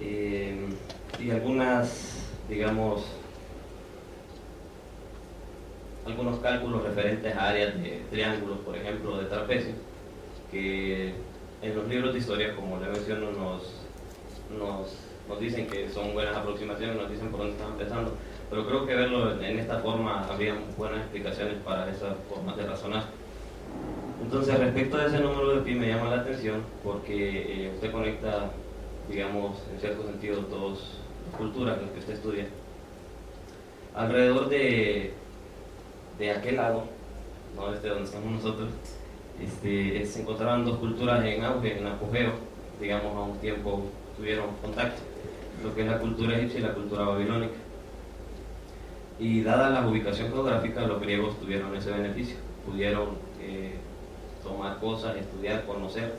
Y algunos cálculos referentes a áreas de triángulos, por ejemplo, de trapecios, que en los libros de historia, como le menciono, nos dicen que son buenas aproximaciones, nos dicen por dónde están empezando, pero creo que verlo en esta forma habría buenas explicaciones para esas formas de razonar. Entonces, respecto a ese número de pi, me llama la atención porque usted conecta, digamos, en cierto sentido, dos culturas, las que usted estudia. Alrededor de aquel lado, no donde estamos nosotros, se encontraban dos culturas en auge, en apogeo, digamos, a un tiempo tuvieron contacto, lo que es la cultura egipcia y la cultura babilónica. Y dada la ubicación geográfica, los griegos tuvieron ese beneficio, pudieron tomar cosas, estudiar, conocer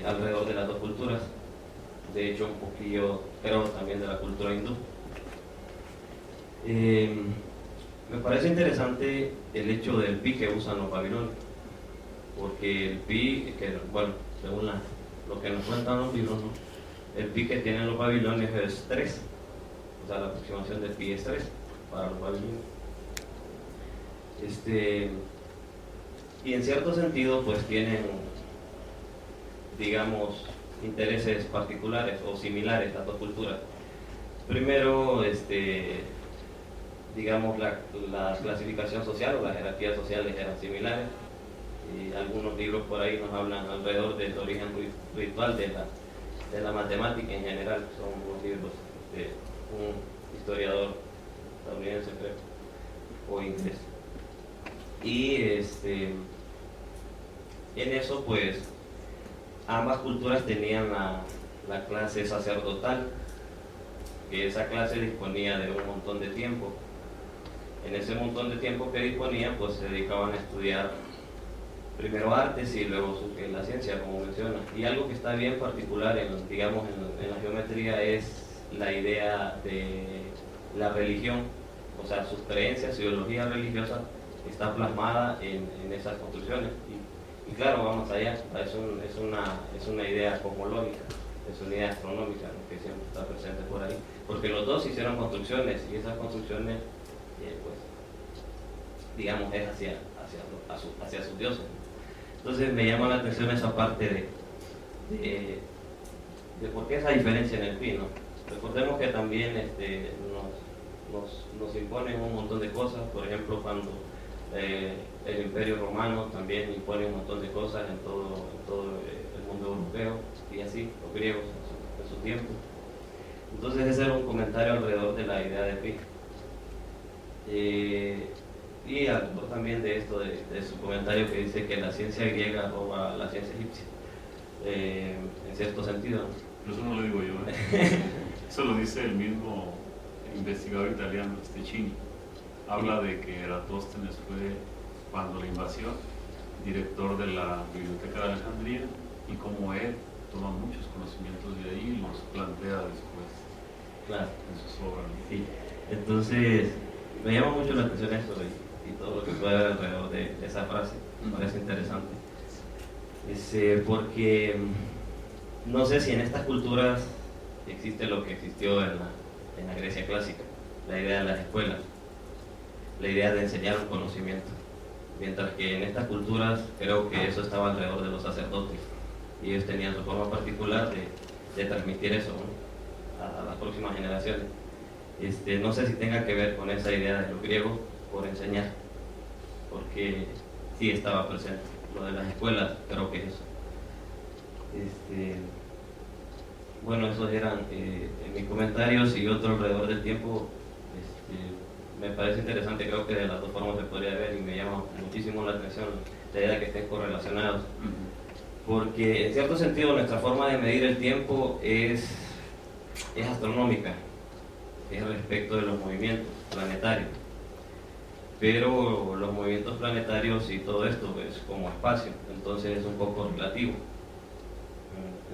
alrededor de las dos culturas. De hecho, un poquillo, creo, también de la cultura hindú. Me parece interesante el hecho del pi que usan los babilonios, porque el pi, que, bueno, según lo que nos cuentan los libros, ¿no? El pi que tienen los babilonios es 3, o sea, la aproximación del pi es 3 para los babilonios. Y en cierto sentido, pues tienen, digamos, intereses particulares o similares las dos culturas. Primero, digamos, la clasificación social o las jerarquías sociales eran similares. Y algunos libros por ahí nos hablan alrededor del origen ritual de la matemática en general. Son unos libros de un historiador estadounidense, creo, o inglés. Y en eso, pues, ambas culturas tenían la clase sacerdotal, que esa clase disponía de un montón de tiempo. En ese montón de tiempo que disponían, pues se dedicaban a estudiar primero artes y luego surge la ciencia, como menciona. Y algo que está bien particular digamos, en la geometría es la idea de la religión, o sea, sus creencias, su ideología religiosa está plasmada en esas construcciones. Y claro, vamos allá, es una idea cosmológica, es una idea astronómica, ¿no? Que siempre está presente por ahí, porque los dos hicieron construcciones y esas construcciones, pues, digamos, es hacia sus dioses. Entonces me llama la atención esa parte de por qué esa diferencia en el pi, ¿no? Recordemos que también nos imponen un montón de cosas, por ejemplo, cuando el Imperio Romano también impone un montón de cosas en todo el mundo europeo, y así los griegos en su tiempo. Entonces ese era un comentario alrededor de la idea de pi. Y algo también de esto, de su comentario que dice que la ciencia griega roba a la ciencia egipcia, en cierto sentido, ¿no? Pero eso no lo digo yo, eso lo dice el mismo investigador italiano, Cini. Habla de que Eratóstenes fue, cuando la invasión, director de la Biblioteca de Alejandría, y como él toma muchos conocimientos de ahí y los plantea después, claro, en sus obras. Sí. Entonces me llama mucho la atención eso y todo lo que puede haber alrededor de esa frase, me parece interesante. Porque no sé si en estas culturas existe lo que existió en la Grecia clásica, la idea de las escuelas, la idea de enseñar un conocimiento, mientras que en estas culturas creo que eso estaba alrededor de los sacerdotes y ellos tenían su forma particular de transmitir eso, ¿no? a las próximas generaciones. No sé si tenga que ver con esa idea de los griegos por enseñar, porque sí estaba presente. Lo de las escuelas, creo que es eso. Bueno, esos eran mis comentarios, y otro alrededor del tiempo. Me parece interesante, creo que de las dos formas se podría ver, y me llama muchísimo la atención la idea de que estén correlacionados, porque en cierto sentido nuestra forma de medir el tiempo es astronómica, es respecto de los movimientos planetarios, pero los movimientos planetarios y todo esto es como espacio, entonces es un poco relativo.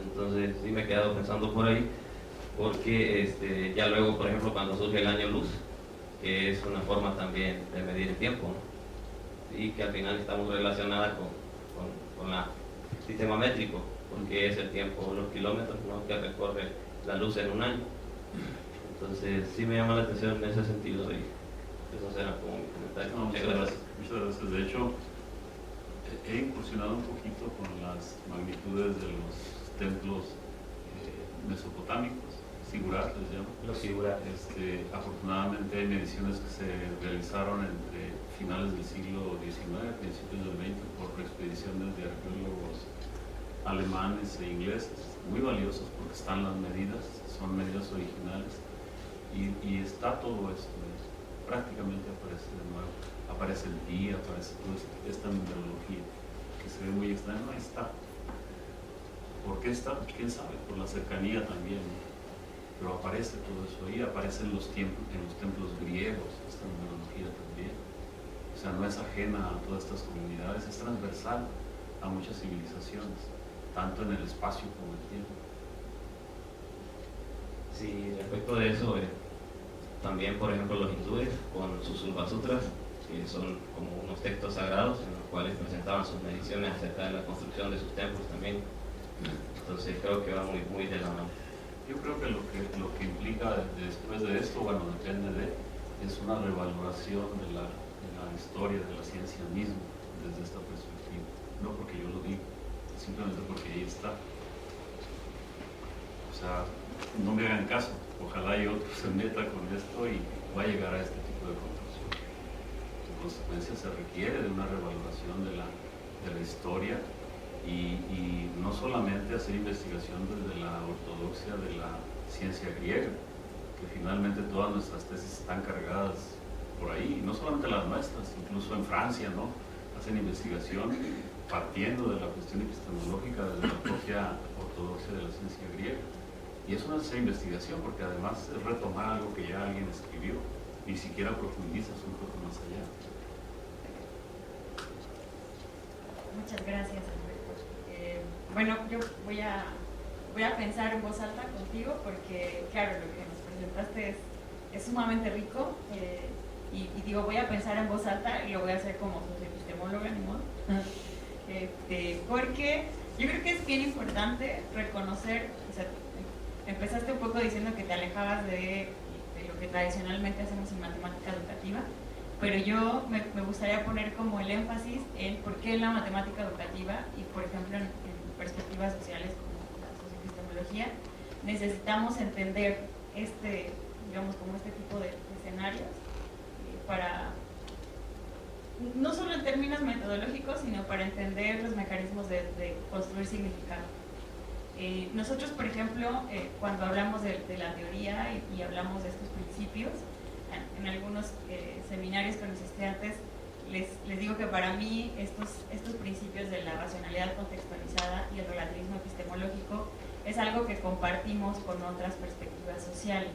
Entonces sí me he quedado pensando por ahí, porque ya luego, por ejemplo, cuando surge el año luz, que es una forma también de medir el tiempo, ¿no? Y que al final está muy relacionada con el sistema métrico, porque es el tiempo, los kilómetros, ¿no?, que recorre la luz en un año. Entonces sí me llama la atención en ese sentido, y eso será como mi comentario. No, muchas gracias. Muchas gracias. De hecho, he incursionado un poquito con las magnitudes de los templos mesopotámicos, sigurat les llamo. Los sigurat. Afortunadamente hay mediciones que se realizaron entre finales del siglo XIX, principios del XX, por expediciones de arqueólogos alemanes e ingleses, muy valiosos porque están las medidas, son medidas originales, y está todo esto, prácticamente aparece de nuevo, aparece el día, aparece toda esta numerología que se ve muy extraña. No, ahí está. ¿Por qué está? ¿Quién sabe? Por la cercanía también, ¿no? Pero aparece todo eso ahí, aparece en los templos griegos, esta numerología también. O sea, no es ajena a todas estas comunidades, es transversal a muchas civilizaciones, tanto en el espacio como en el tiempo. Sí, respecto de eso, también, por ejemplo, los hindúes con sus Sulva Sutras, que son como unos textos sagrados en los cuales presentaban sus mediciones acerca de la construcción de sus templos también. Entonces creo que va muy, muy de la mano. Yo creo que lo que implica después de esto, bueno, depende de, es una revaloración de la historia de la ciencia misma desde esta perspectiva. No porque yo lo diga, simplemente porque ahí está. O sea, no me hagan caso, ojalá y otro se meta con esto y va a llegar a este tipo de conclusión. En consecuencia se requiere de una revaloración de la historia y no solamente hacer investigación desde la ortodoxia de la ciencia griega, que finalmente todas nuestras tesis están cargadas por ahí, y no solamente las nuestras, incluso en Francia, ¿no? Hacen investigación partiendo de la cuestión epistemológica desde la propia ortodoxia de la ciencia griega. Y eso no es hacer investigación, porque además es retomar algo que ya alguien escribió, ni siquiera profundizas un poco más allá. Muchas gracias, Alberto. Bueno, yo voy a pensar en voz alta contigo, porque claro, lo que nos presentaste es sumamente rico, y digo, voy a pensar en voz alta y lo voy a hacer como epistemóloga, ni modo. Porque yo creo que es bien importante reconocer, o sea, empezaste un poco diciendo que te alejabas de lo que tradicionalmente hacemos en matemática educativa, pero yo me gustaría poner como el énfasis en por qué en la matemática educativa y, por ejemplo, en perspectivas sociales como la socioepistemología, necesitamos entender digamos, como este tipo de escenarios para, no solo en términos metodológicos, sino para entender los mecanismos de construir significado. Nosotros, por ejemplo, cuando hablamos de la teoría y hablamos de estos principios, en algunos seminarios con mis estudiantes les digo que para mí estos principios de la racionalidad contextualizada y el relativismo epistemológico es algo que compartimos con otras perspectivas sociales,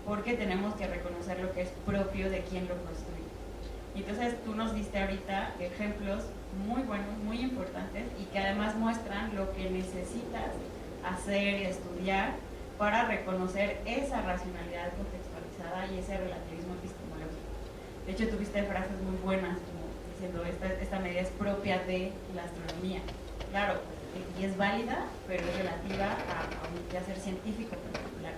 porque tenemos que reconocer lo que es propio de quien lo construye. Y entonces tú nos diste ahorita ejemplos muy buenos, muy importantes, y que además muestran lo que necesitas hacer y estudiar para reconocer esa racionalidad contextualizada y ese relativismo epistemológico. De hecho, tuviste frases muy buenas, como diciendo, esta medida es propia de la astronomía. Claro, y es válida, pero es relativa a un quehacer científico en particular.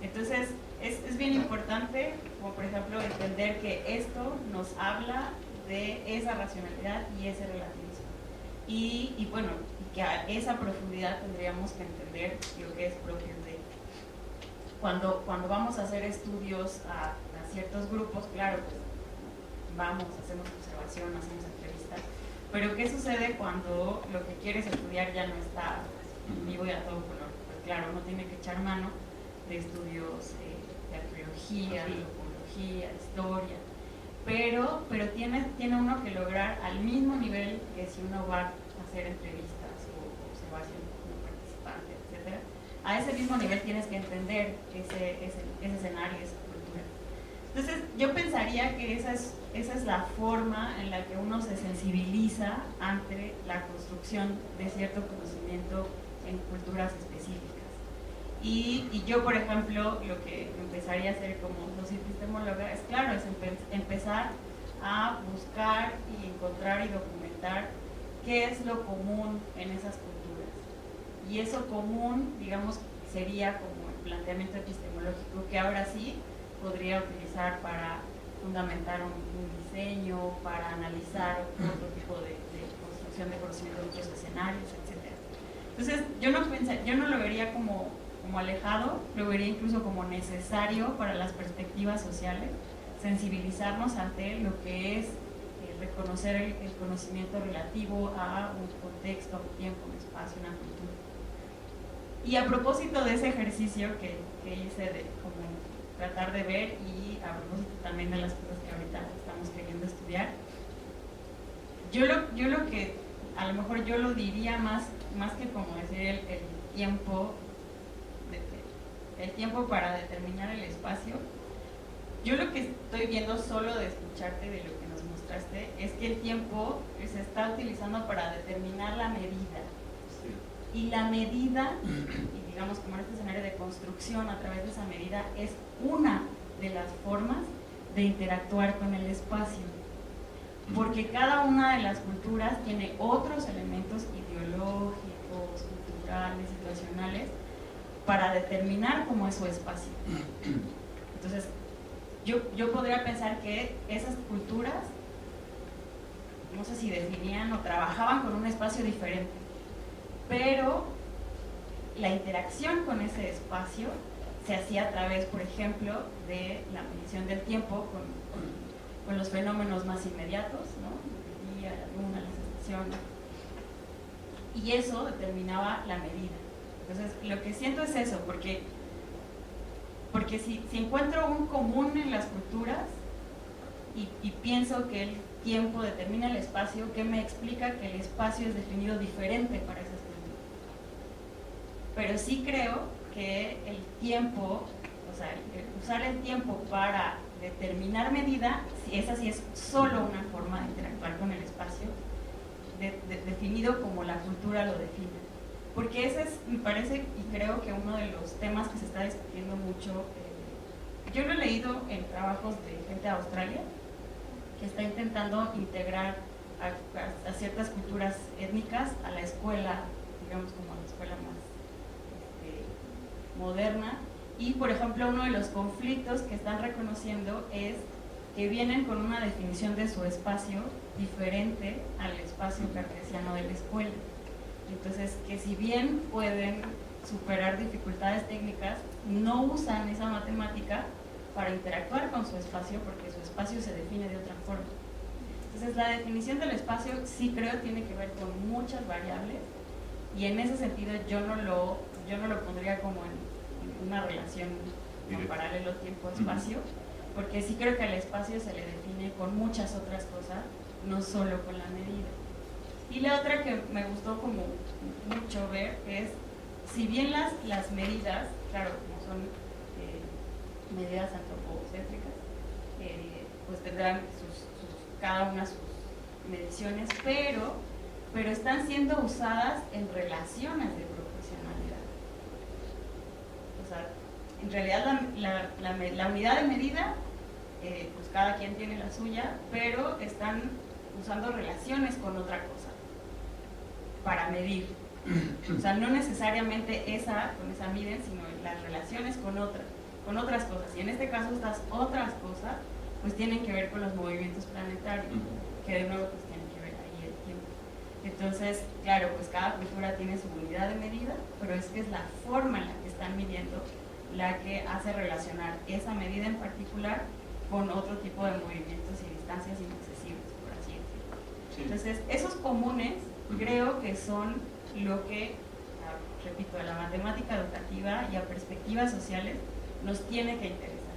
Entonces, es bien importante, como por ejemplo, entender que esto nos habla de esa racionalidad y ese relativismo. Y bueno, que a esa profundidad tendríamos que entender lo que es propio de. Cuando vamos a hacer estudios a ciertos grupos, claro, pues vamos, hacemos observación, hacemos entrevistas, pero ¿qué sucede cuando lo que quieres estudiar ya no está vivo y a todo color? Pues claro, uno tiene que echar mano de estudios de arqueología, de antropología, de historia, pero tiene uno que lograr al mismo nivel que si uno va a hacer entrevistas o observación como participante, etc. A ese mismo nivel tienes que entender ese escenario, esa cultura. Entonces yo pensaría que esa es la forma en la que uno se sensibiliza ante la construcción de cierto conocimiento en culturas específicas. Y yo, por ejemplo, lo que empezaría a hacer como socioepistemóloga es, claro, es empezar a buscar y encontrar y documentar qué es lo común en esas culturas. Y eso común, digamos, sería como el planteamiento epistemológico que ahora sí podría utilizar para fundamentar un diseño, para analizar otro tipo de construcción de conocimiento de otros escenarios, etc. Entonces, yo no lo vería como alejado, lo vería incluso como necesario para las perspectivas sociales, sensibilizarnos ante lo que es reconocer el conocimiento relativo a un contexto, a un tiempo, un espacio, una cultura. Y a propósito de ese ejercicio que hice de como tratar de ver, y a propósito también de las cosas que ahorita estamos queriendo estudiar, yo lo que a lo mejor yo lo diría más que como decir el tiempo para determinar el espacio. Yo lo que estoy viendo solo de escucharte, de lo que nos mostraste, escuchaste, es que el tiempo se está utilizando para determinar la medida. Sí. Y la medida, y digamos como en este escenario de construcción a través de esa medida, es una de las formas de interactuar con el espacio. Porque cada una de las culturas tiene otros elementos ideológicos, culturales, situacionales, para determinar cómo es su espacio. Entonces, yo podría pensar que esas culturas, no sé si definían o trabajaban con un espacio diferente, pero la interacción con ese espacio se hacía a través, por ejemplo, de la medición del tiempo con los fenómenos más inmediatos, ¿no? El día, la luna, las estaciones. Y eso determinaba la medida. Entonces, lo que siento es eso, porque si encuentro un común en las culturas y pienso que el tiempo determina el espacio, ¿qué me explica que el espacio es definido diferente para esas culturas? Pero sí creo que el tiempo, o sea, usar el tiempo para determinar medida, esa sí es solo una forma de interactuar con el espacio, definido como la cultura lo define. Porque ese es, me parece, y creo que uno de los temas que se está discutiendo mucho, yo lo he leído en trabajos de gente de Australia, que está intentando integrar a ciertas culturas étnicas a la escuela, digamos como a la escuela más moderna. Y, por ejemplo, uno de los conflictos que están reconociendo es que vienen con una definición de su espacio diferente al espacio cartesiano de la escuela. Entonces, que si bien pueden superar dificultades técnicas, no usan esa matemática para interactuar con su espacio, porque su espacio se define de otra forma. Entonces, la definición del espacio sí creo tiene que ver con muchas variables, y en ese sentido yo no lo pondría como en una relación con paralelo tiempo-espacio, porque sí creo que al espacio se le define con muchas otras cosas, no solo con la medida. Y la otra que me gustó como mucho ver es, si bien las medidas, claro, como son medidas antropocéntricas, pues tendrán cada una sus mediciones, pero están siendo usadas en relaciones de proporcionalidad. O sea, en realidad la unidad de medida, pues cada quien tiene la suya, pero están usando relaciones con otra cosa para medir. O sea, no necesariamente con esa miden, sino las relaciones con otras cosas. Y en este caso estas otras cosas pues tienen que ver con los movimientos planetarios, que de nuevo pues tienen que ver ahí el tiempo. Entonces, claro, pues cada cultura tiene su unidad de medida, pero es que es la forma en la que están midiendo la que hace relacionar esa medida en particular con otro tipo de movimientos y distancias inaccesibles, por así decirlo. Sí. Entonces, esos comunes creo que son lo que, repito, a la matemática educativa y a perspectivas sociales nos tiene que interesar.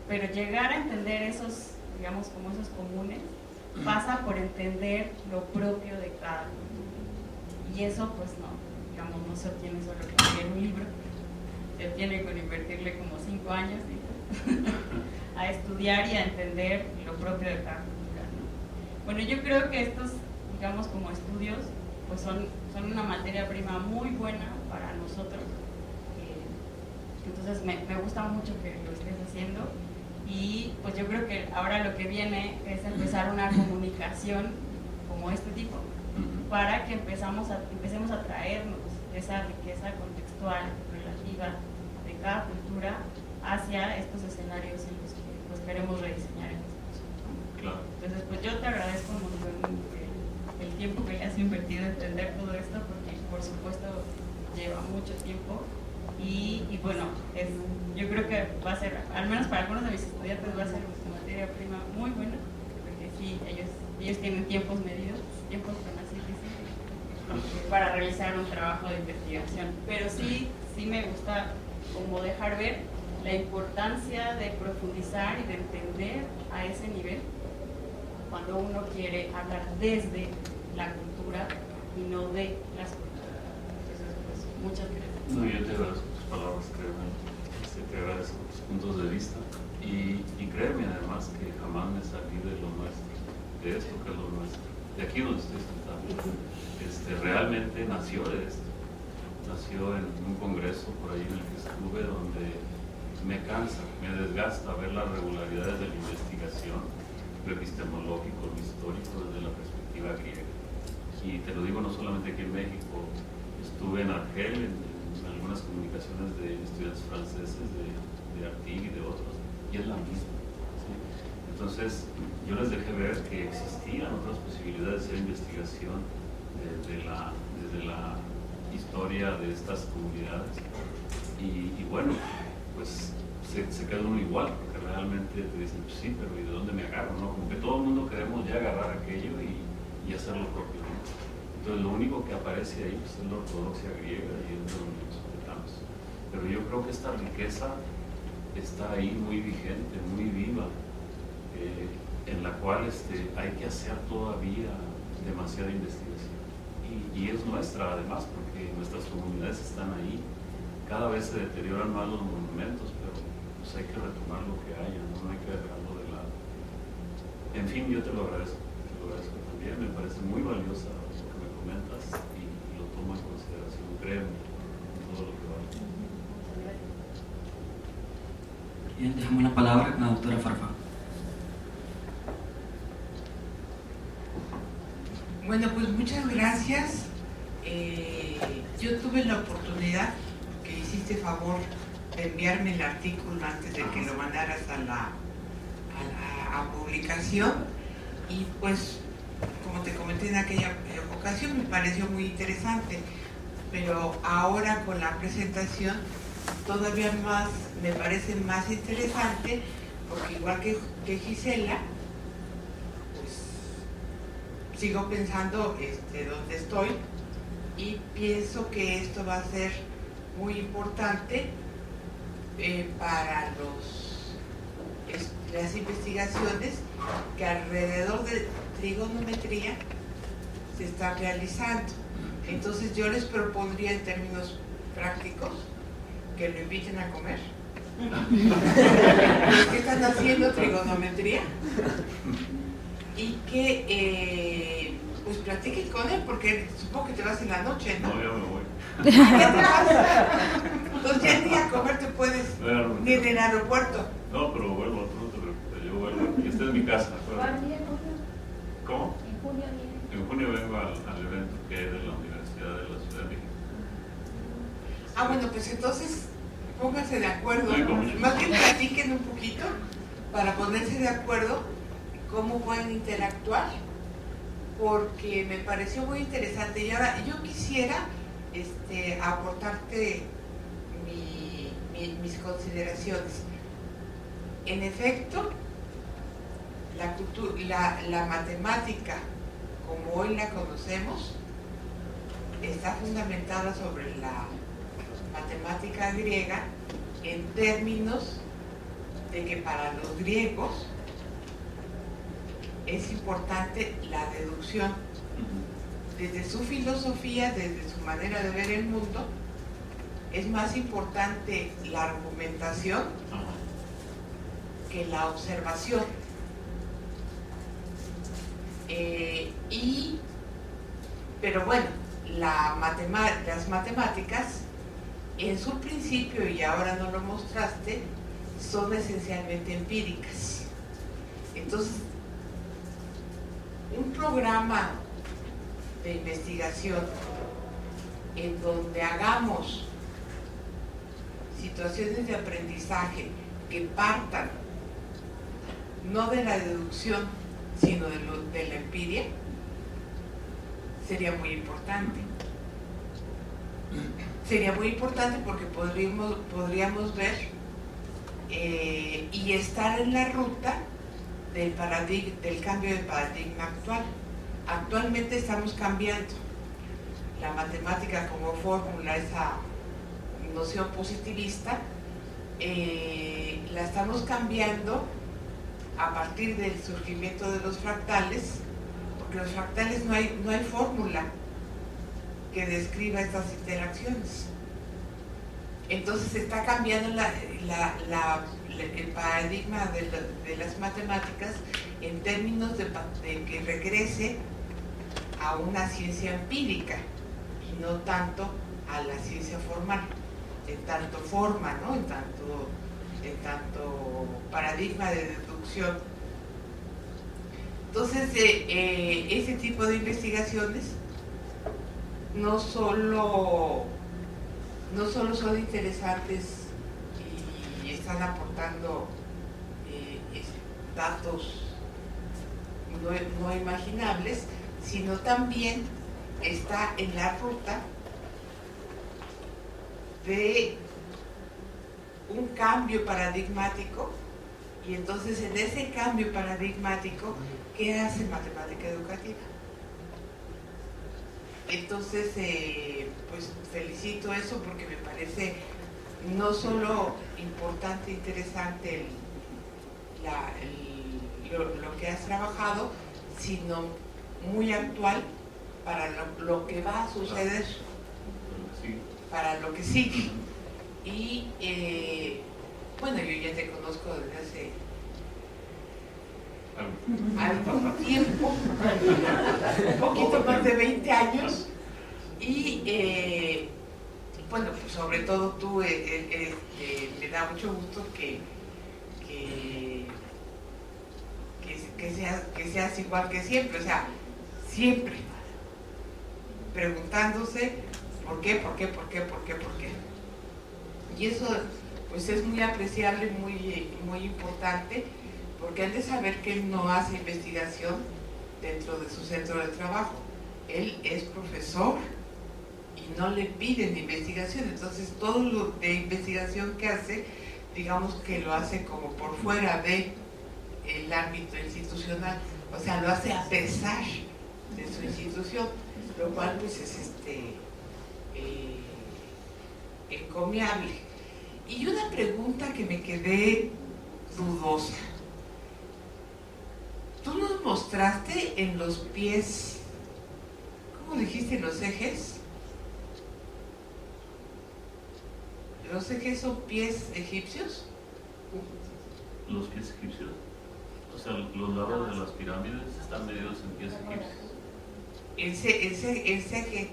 Pero llegar a entender esos, digamos, como esos comunes, pasa por entender lo propio de cada cultura. Y eso, pues no, digamos, no se obtiene solo con leer un libro, se obtiene con invertirle como 5 años a estudiar y a entender lo propio de cada cultura, ¿no? Bueno, yo creo que estos, digamos, como estudios, pues son una materia prima muy buena para nosotros. Entonces me gusta mucho que lo estés haciendo, y pues yo creo que ahora lo que viene es empezar una comunicación como este tipo, para que empecemos a traernos esa riqueza contextual, relativa de cada cultura hacia estos escenarios en los que pues queremos rediseñar el discurso, ¿no? Claro. Entonces pues yo te agradezco un montón el tiempo que le has invertido en entender todo esto, porque por supuesto lleva mucho tiempo, y bueno, yo creo que va a ser, al menos para algunos de mis estudiantes, va a ser una materia prima muy buena, porque sí, ellos tienen tiempos medidos, tiempos tan así difíciles, para realizar un trabajo de investigación. Pero sí me gusta como dejar ver la importancia de profundizar y de entender a ese nivel cuando uno quiere hablar desde la cultura y no de las culturas. Entonces, pues, muchas gracias. No, yo te agradezco tus palabras, créeme, te agradezco tus puntos de vista, y créeme además que jamás me salí de lo nuestro. de esto que es lo nuestro, de aquí donde estoy sentado. Realmente nació de esto, nació en un congreso por ahí en el que estuve, donde me cansa, me desgasta ver las regularidades de la investigación, lo epistemológico, lo histórico desde la perspectiva griega. Y te lo digo no solamente aquí en México, estuve en Argel, en algunas comunicaciones de estudiantes franceses, de Artigue y de otros, y es la misma. ¿Sí? Entonces, yo les dejé ver que existían otras posibilidades de hacer investigación desde la historia de estas comunidades. Y bueno, pues se queda uno igual, porque realmente te dicen, pues sí, pero ¿y de dónde me agarro? ¿No? Como que todo el mundo queremos ya agarrar aquello y hacer lo propio, ¿no? Entonces lo único que aparece ahí pues, es la ortodoxia griega y es de donde nos sujetamos. Pero yo creo que esta riqueza está ahí muy vigente, muy viva, en la cual hay que hacer todavía demasiada investigación. Y es nuestra además, porque nuestras comunidades están ahí. Cada vez se deterioran más los monumentos, pero pues hay que retomar lo que haya, no hay que dejarlo de lado. En fin, yo te lo agradezco también, me parece muy valiosa lo que me comentas y lo tomo en consideración, créeme, en todo lo que vale. Bien, dejamos la palabra con la doctora Farfán. Bueno, pues muchas gracias. Yo tuve la oportunidad, que hiciste favor de enviarme el artículo antes de que lo mandaras a publicación, y pues como te comenté en aquella ocasión me pareció muy interesante, pero ahora con la presentación todavía más me parece más interesante, porque igual que Gisela, pues sigo pensando dónde estoy, y pienso que esto va a ser muy importante para las investigaciones que alrededor de trigonometría se están realizando. Entonces yo les propondría en términos prácticos que lo inviten a comer. ¿Qué están haciendo? Trigonometría. Y que pues platiquen con él, porque supongo que te vas en la noche, ¿no? No, ya me voy. ¿Ya te vas? Entonces ya ni a comer te puedes, ni en el aeropuerto. No, pero vuelvo, tú no te preocupes, yo vuelvo. Y esta es mi casa, acuérdate. ¿Cómo? En junio vengo al evento que es de la Universidad de la Ciudad de México. Ah, bueno, pues entonces pónganse de acuerdo. Sí, Más bien platiquen un poquito para ponerse de acuerdo cómo pueden interactuar, porque me pareció muy interesante. Y ahora yo quisiera aportarte mis consideraciones. En efecto, la matemática, como hoy la conocemos, está fundamentada sobre la matemática griega, en términos de que para los griegos es importante la deducción. Desde su filosofía, desde su manera de ver el mundo, es más importante la argumentación que la observación. Pero bueno, las matemáticas en su principio, y ahora no lo mostraste, son esencialmente empíricas. Entonces, un programa de investigación en donde hagamos situaciones de aprendizaje que partan no de la deducción, sino de la empiria, sería muy importante. Sería muy importante porque podríamos ver y estar en la ruta del cambio de paradigma actual. Actualmente estamos cambiando la matemática como fórmula, esa noción positivista, la estamos cambiando a partir del surgimiento de los fractales, porque los fractales no hay fórmula que describa estas interacciones. Entonces se está cambiando el paradigma de las matemáticas en términos de que regrese a una ciencia empírica y no tanto a la ciencia formal, en tanto forma, ¿no? en tanto paradigma de deducción. Entonces, ese tipo de investigaciones no solo son interesantes y están aportando datos no imaginables, sino también está en la ruta de un cambio paradigmático, y entonces en ese cambio paradigmático, ¿qué hace matemática educativa? Entonces, pues felicito eso porque me parece no solo importante e interesante lo que has trabajado, sino muy actual para lo que va a suceder, para lo que sigue. Y bueno, yo ya te conozco desde hace algún tiempo, un poquito más de 20 años, y bueno, pues sobre todo tú, me da mucho gusto que seas igual que siempre, o sea, siempre preguntándose por qué. Y eso pues es muy apreciable, muy importante, porque han de saber que él no hace investigación dentro de su centro de trabajo. Él es profesor y no le piden investigación, entonces todo lo de investigación que hace, digamos que lo hace como por fuera de el ámbito institucional, o sea, lo hace a pesar de su institución, lo cual pues es encomiable. Y una pregunta que me quedé dudosa. Tú nos mostraste en los pies, ¿cómo dijiste? ¿Los ejes? ¿Los ejes son pies egipcios? Los pies egipcios, o sea, los lados de las pirámides están medidos en pies egipcios. Ese eje.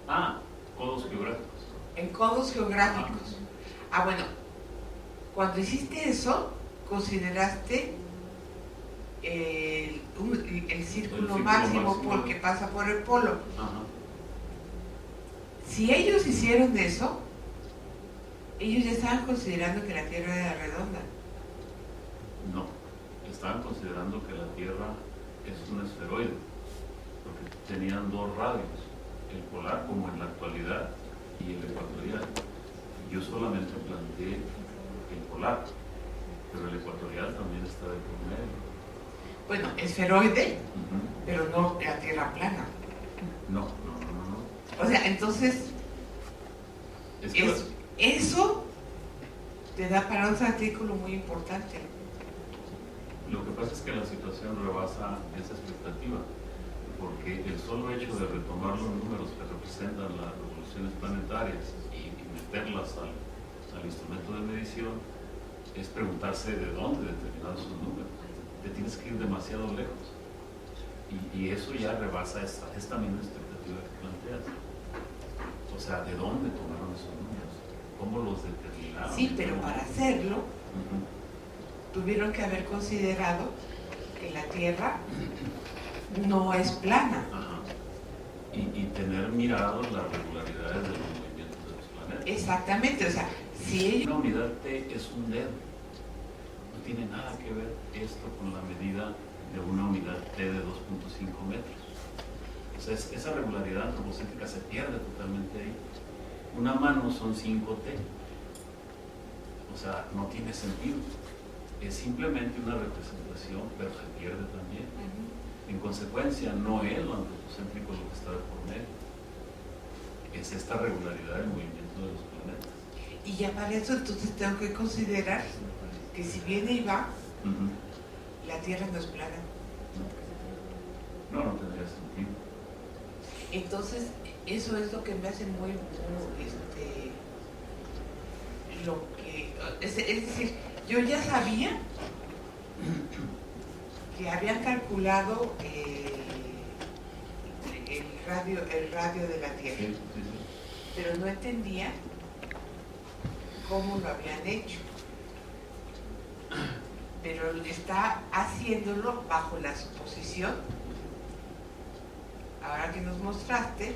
Ah, codos geográficos. En codos geográficos. Ah, bueno, cuando hiciste eso, consideraste el círculo máximo que pasa por el polo. Ajá. Si ellos hicieron eso, ellos ya estaban considerando que la Tierra era redonda. No, estaban considerando que la Tierra es un esferoide, porque tenían dos radios, el polar como en la actualidad y el ecuatorial. Yo solamente planteé el polar, pero el ecuatorial también está de por medio. Bueno, esferoide, pero no la Tierra plana. No. O sea, entonces, eso te da para otro artículo muy importante. Lo que pasa es que la situación rebasa esa expectativa, porque el solo hecho de retomar los números que representan las revoluciones planetarias y meterlas al instrumento de medición es preguntarse de dónde determinados esos números. Te tienes que ir demasiado lejos. Y eso ya rebasa esta misma expectativa que planteas. O sea, ¿de dónde tomaron esos números? ¿Cómo los determinaron? Sí, pero para hacerlo, tuvieron que haber considerado que la Tierra no es plana. Ajá. Y tener mirado las regularidades de los movimientos de los planetas. Exactamente, o sea, si ellos... Una unidad T es un dedo. No tiene nada que ver esto con la medida de una unidad T de 2.5 metros. O sea, esa regularidad antropocéntrica se pierde totalmente ahí. Una mano son 5T. O sea, no tiene sentido. Es simplemente una representación, pero se pierde también. En consecuencia, no es lo antropocéntrico lo que está de por medio. Es esta regularidad del movimiento de los planetas. Y ya para eso entonces tengo que considerar que si viene y va, la Tierra no es plana. No tendría sentido. Entonces, eso es lo que me hace muy es decir, yo ya sabía que habían calculado el radio de la Tierra, Sí. pero no entendía cómo lo habían hecho. Pero está haciéndolo bajo la suposición, ahora que nos mostraste,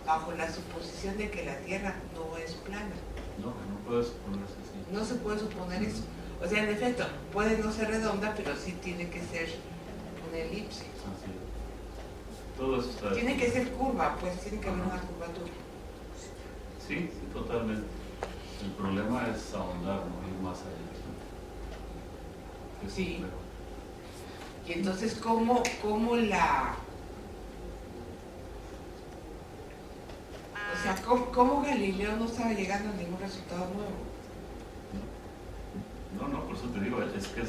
bajo la suposición de que la Tierra no es plana. No puedes ponerse así. No se puede suponer eso. O sea, en efecto, puede no ser redonda, pero sí tiene que ser una elipse. Así es. Todo eso está... Tiene que ser curva, pues tiene que haber una curvatura. Sí, totalmente. El problema es ahondar, no ir más allá. Es Sí. complejo. Y entonces, ¿cómo la... O sea, ¿cómo Galileo no estaba llegando a ningún resultado nuevo? No, por eso te digo, es que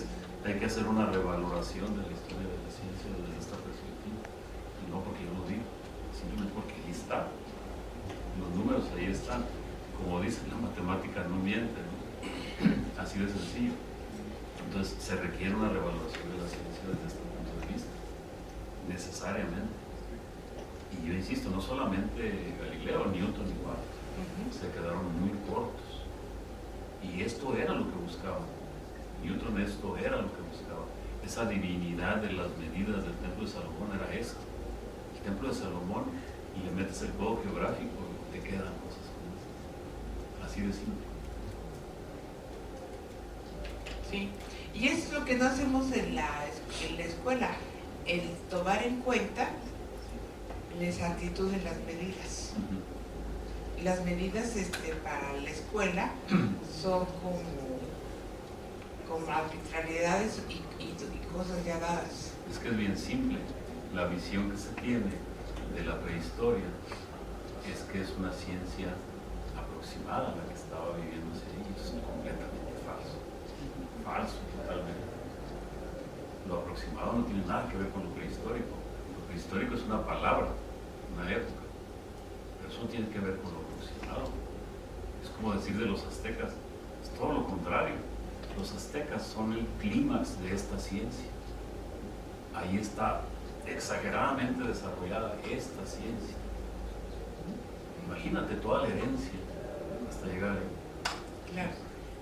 hay que hacer una revaloración de la historia de la ciencia desde esta perspectiva. Y no porque yo lo diga, simplemente porque ahí está. Los números ahí están. Como dice, la matemática no miente, ¿no? Así de sencillo. Entonces se requiere una revaloración de la ciencia desde este punto de vista, necesariamente. Y yo insisto, no solamente Galileo, Newton igual, se quedaron muy cortos. Y esto era lo que buscaban. Newton esto era lo que buscaba. Esa divinidad de las medidas del Templo de Salomón era esa. El Templo de Salomón, y le metes el codo geográfico, te quedan cosas como esas. Así de simple. Sí. Y eso es lo que no hacemos en la escuela, el tomar en cuenta la exactitud de las medidas. Las medidas para la escuela son como arbitrariedades y cosas ya dadas. Es que es bien simple. La visión que se tiene de la prehistoria es que es una ciencia aproximada a la que estaba viviéndose ahí. Es completamente falso. Falso, totalmente. Lo aproximado no tiene nada que ver con lo prehistórico. Lo prehistórico es una palabra, una época. Pero eso no tiene que ver con lo aproximado. Es como decir de los aztecas, es todo lo contrario. Los aztecas son el clímax de esta ciencia. Ahí está exageradamente desarrollada esta ciencia. Imagínate toda la herencia hasta llegar ahí. Claro.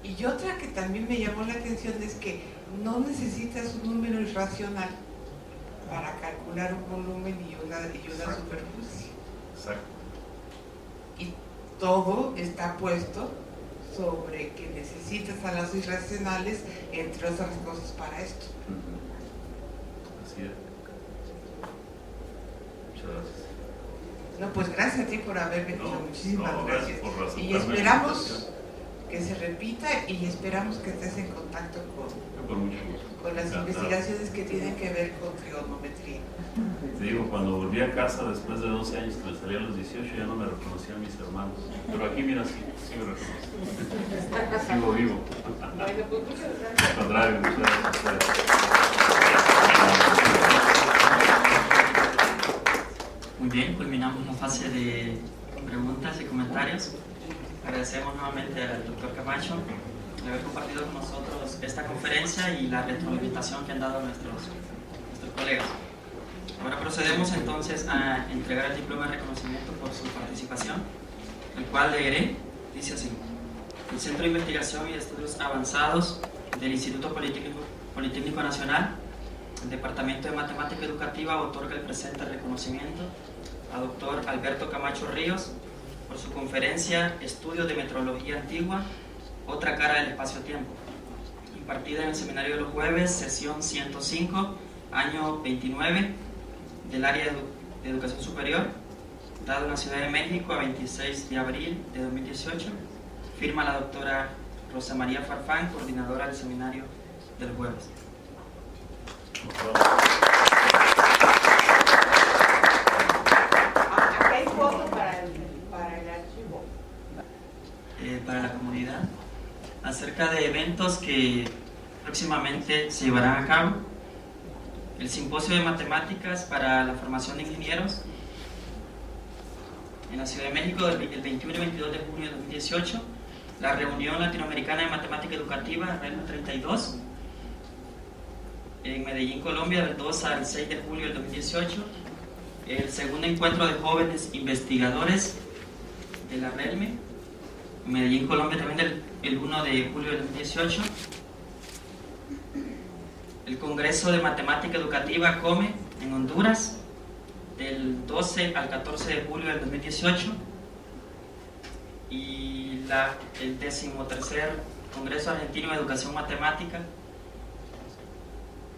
Y otra que también me llamó la atención es que no necesitas un número irracional para calcular un volumen y una superficie. Exacto. Y todo está puesto sobre que necesitas a las irracionales, entre otras cosas, para esto. Así es. Muchas gracias. No, pues gracias a ti por haber venido. Muchísimas gracias. Por resultarme Y esperamos que se repita y esperamos que estés en contacto con mucho gusto. Con las Encantado. investigaciones que tienen que ver con trigonometría. Te digo, cuando volví a casa después de 12 años que me salí a los 18, ya no me reconocían mis hermanos. Pero aquí, mira, sí me reconocen. Sigo vivo. Bueno, pues muchas gracias. Al contrario, muchas gracias a ustedes. Muy bien, culminamos la fase de preguntas y comentarios. Agradecemos nuevamente al doctor Camacho de haber compartido con nosotros esta conferencia y la retroalimentación que han dado nuestros colegas. Ahora procedemos entonces a entregar el diploma de reconocimiento por su participación, el cual leeré. Dice así: el Centro de Investigación y Estudios Avanzados del Instituto Politécnico Nacional, el Departamento de Matemática Educativa, otorga el presente reconocimiento a doctor Alberto Camacho Ríos por su conferencia Estudio de Metrología Antigua, otra cara del espacio-tiempo, impartida en el Seminario de los Jueves, sesión 105, año 29, del área de Educación Superior, dado en la Ciudad de México a 26 de abril de 2018. Firma la doctora Rosa María Farfán, coordinadora del Seminario de los Jueves. Aquí hay foto para el archivo. Para la comunidad, acerca de eventos que próximamente se llevarán a cabo: el Simposio de Matemáticas para la Formación de Ingenieros en la Ciudad de México el 21 y 22 de junio de 2018, la Reunión Latinoamericana de Matemática Educativa, RELMA 32, en Medellín, Colombia, del 2 al 6 de julio del 2018. El segundo encuentro de jóvenes investigadores de la RELME, en Medellín, Colombia, también el 1 de julio del 2018. El Congreso de Matemática Educativa COME en Honduras, del 12 al 14 de julio del 2018. Y el 13º Congreso Argentino de Educación Matemática,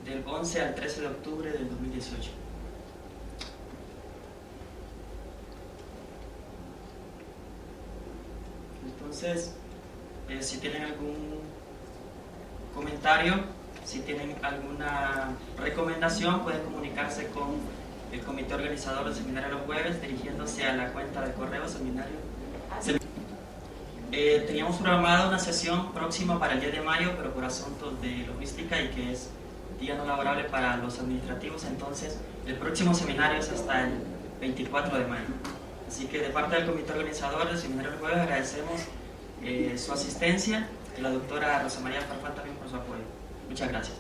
del 11 al 13 de octubre del 2018. Entonces, si tienen algún comentario, si tienen alguna recomendación, pueden comunicarse con el comité organizador del seminario los jueves dirigiéndose a la cuenta de correo seminario. Teníamos programada una sesión próxima para el 10 de mayo, pero por asuntos de logística y que es día no laborable para los administrativos, entonces el próximo seminario es hasta el 24 de mayo. Así que de parte del comité organizador del seminario los jueves agradecemos su asistencia y la doctora Rosa María Farfán también por su apoyo. Muchas gracias.